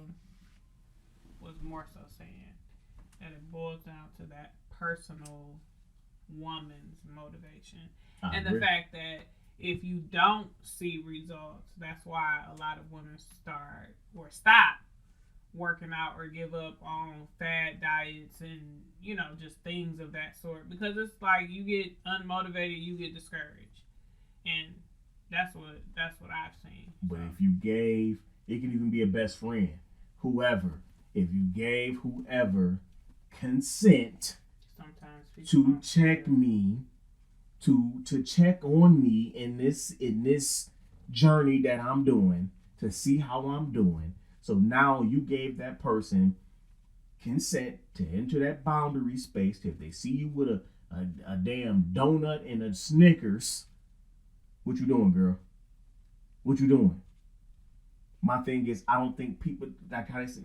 was more so saying that it boils down to that personal woman's motivation. And the fact that if you don't see results, that's why a lot of women start or stop working out or give up on fad diets and, you know, just things of that sort. Because it's like you get unmotivated, you get discouraged. And that's what I've seen. But if you gave, it can even be a best friend, whoever. If you gave whoever consent to check me, to check on me in this journey that I'm doing, to see how I'm doing. So now you gave that person consent to enter that boundary space. If they see you with a damn donut and a Snickers, what you doing, girl? What you doing? My thing is, I don't think people, that kind of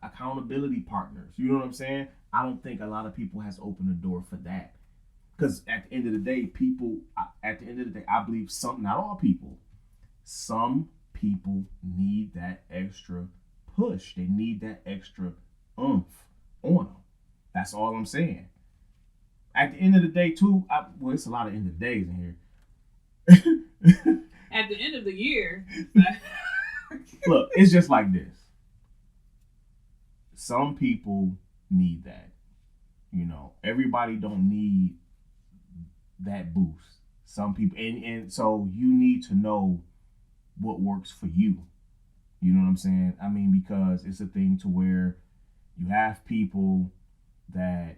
accountability partners, you know what I'm saying? I don't think a lot of people has opened the door for that. Because at the end of the day, I believe not all people, some people need that extra push. They need that extra oomph on them. That's all I'm saying. At the end of the day, too, it's a lot of end of days in here. At the end of the year. Look, it's just like this. Some people need that. You know, everybody don't need that boost. Some people, and so you need to know what works for you. You know what I'm saying? I mean, because it's a thing to where you have people that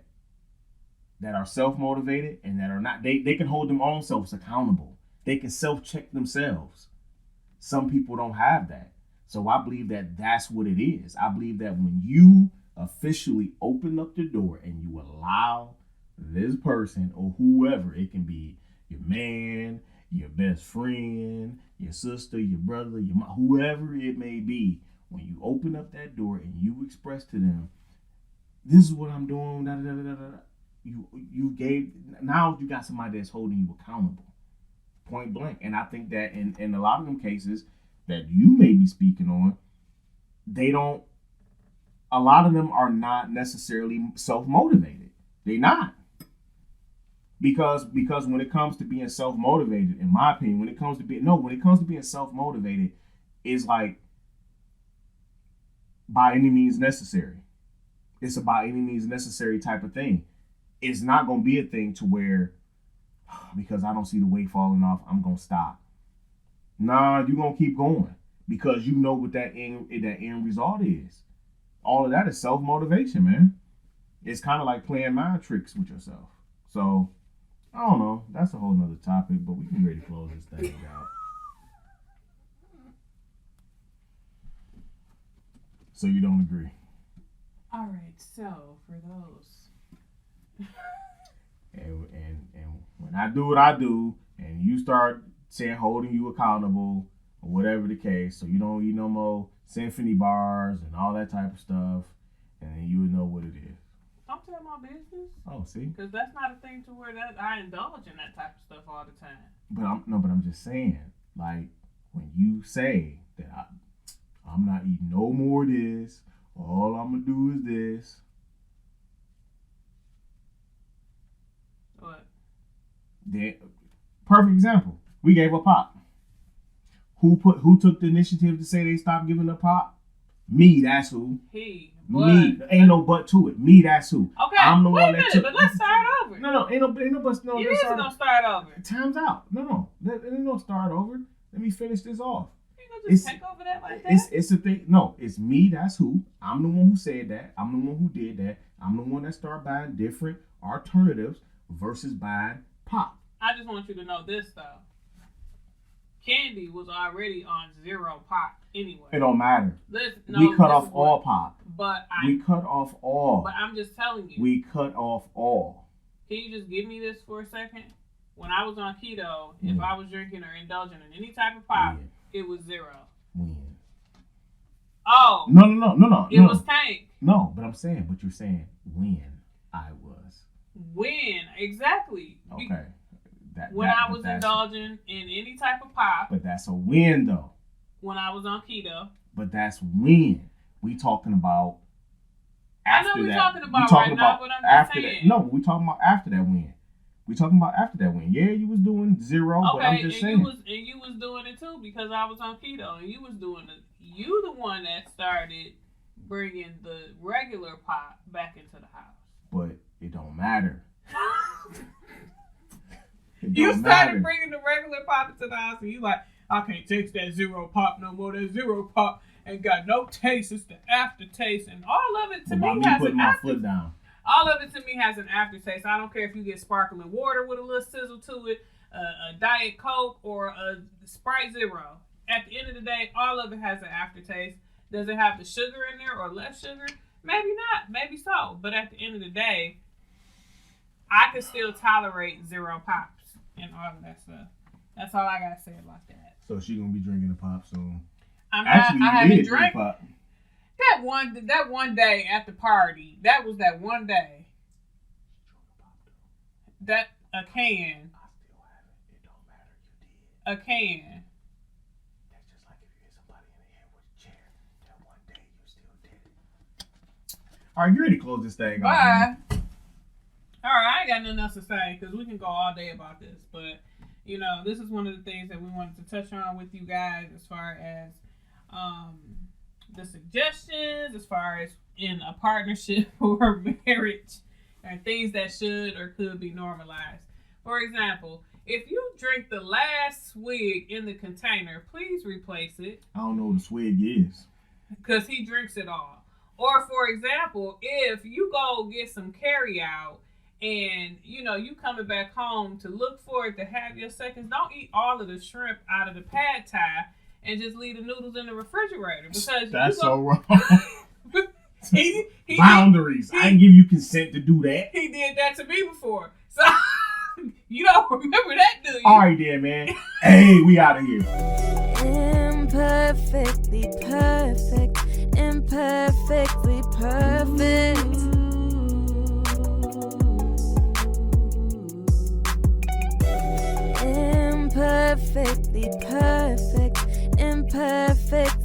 are self-motivated and that are not. They can hold their own selves accountable. They can self-check themselves. Some people don't have that. So I believe that that's what it is. I believe that when you officially open up the door and you allow this person or whoever, it can be your man, your best friend, your sister, your brother, your mom, whoever it may be, when you open up that door and you express to them, this is what I'm doing, da, da, da, da, da, now you got somebody that's holding you accountable, point blank. And I think that in a lot of them cases that you may be speaking on, a lot of them are not necessarily self-motivated. They're not. Because when it comes to being self-motivated, in my opinion, when it comes to being self-motivated, it's like by any means necessary. It's a by any means necessary type of thing. It's not going to be a thing to where, because I don't see the weight falling off, I'm going to stop. Nah, you're going to keep going because you know what that end result is. All of that is self-motivation, man. It's kind of like playing mind tricks with yourself. So, I don't know. That's a whole nother topic, but we can really close this thing out. So you don't agree? All right. So for those, and when I do what I do, and you start saying holding you accountable or whatever the case, so you don't eat no more symphony bars and all that type of stuff, and then you would know what it is. Don't tell my business. Oh, see? Because that's not a thing to where that I indulge in that type of stuff all the time. But I'm just saying, like, when you say that I'm not eating no more of this, all I'm going to do is this. What? Perfect example. We gave up pop. Who took the initiative to say they stopped giving up pop? Me, that's who. Me. Ain't no but to it. Me, that's who. Okay. I'm the wait one a that minute, took. but let's start over. No, ain't no but. No, you is gonna start over. Time's out. No. Ain't no start over. Let me finish this off. You gonna just take over that like that? It's a thing. No, it's me. That's who. I'm the one who said that. I'm the one who did that. I'm the one that started buying different alternatives versus buying pop. I just want you to know this though. Kandy was already on zero pop anyway. It don't matter. We cut off all pop. We cut off all. But I'm just telling you. We cut off all. Can you just give me this for a second? When I was on keto, if I was drinking or indulging in any type of pop, it was zero. When? Oh. No. It was Tank. No, but I'm saying, but you're saying when I was. When? Exactly. Okay. When I was indulging in any type of pop. But that's a win, though. When I was on keto. But that's when. We talking about after that. I know we're talking about right now, but I'm just saying. That. No, we talking about after that win. We talking about after that win. Yeah, you was doing 0, but I'm just saying. You was doing it too because I was on keto, and you was doing it. You the one that started bringing the regular pop back into the house. But it don't matter. You started bringing the regular pop into the house, and you like, I can't taste that 0 pop no more. That 0 pop ain't got no taste. It's the aftertaste, and all of it to me has putting my foot down. All of it to me has an aftertaste. I don't care if you get sparkling water with a little sizzle to it, a Diet Coke, or a Sprite Zero. At the end of the day, all of it has an aftertaste. Does it have the sugar in there or less sugar? Maybe not. Maybe so. But at the end of the day, I can still tolerate 0 pops and all of that stuff. That's all I got to say about that. So she going to be drinking the pop soon. I haven't drank pop. That one day at the party, that was that one day. That a can. I still have it. It don't matter. You did. A can. That's just like if you hit somebody in the head with a chair. That one day you still did it. All right, you ready to close this thing? Bye. All right, I ain't got nothing else to say because we can go all day about this. But, you know, this is one of the things that we wanted to touch on with you guys as far as the suggestions, as far as in a partnership or marriage, and things that should or could be normalized. For example, if you drink the last swig in the container, please replace it. I don't know what a swig is. Because he drinks it all. Or, for example, if you go get some carry out and, you know, you coming back home to look for it to have your seconds, don't eat all of the shrimp out of the pad thai and just leave the noodles in the refrigerator. Because that's so wrong. he Boundaries. I didn't give you consent to do that. He did that to me before. So, you don't remember that, do you? All right, then, man. Hey, we out of here. Imperfectly perfect. Imperfectly perfect. Imperfectly perfect. Imperfect.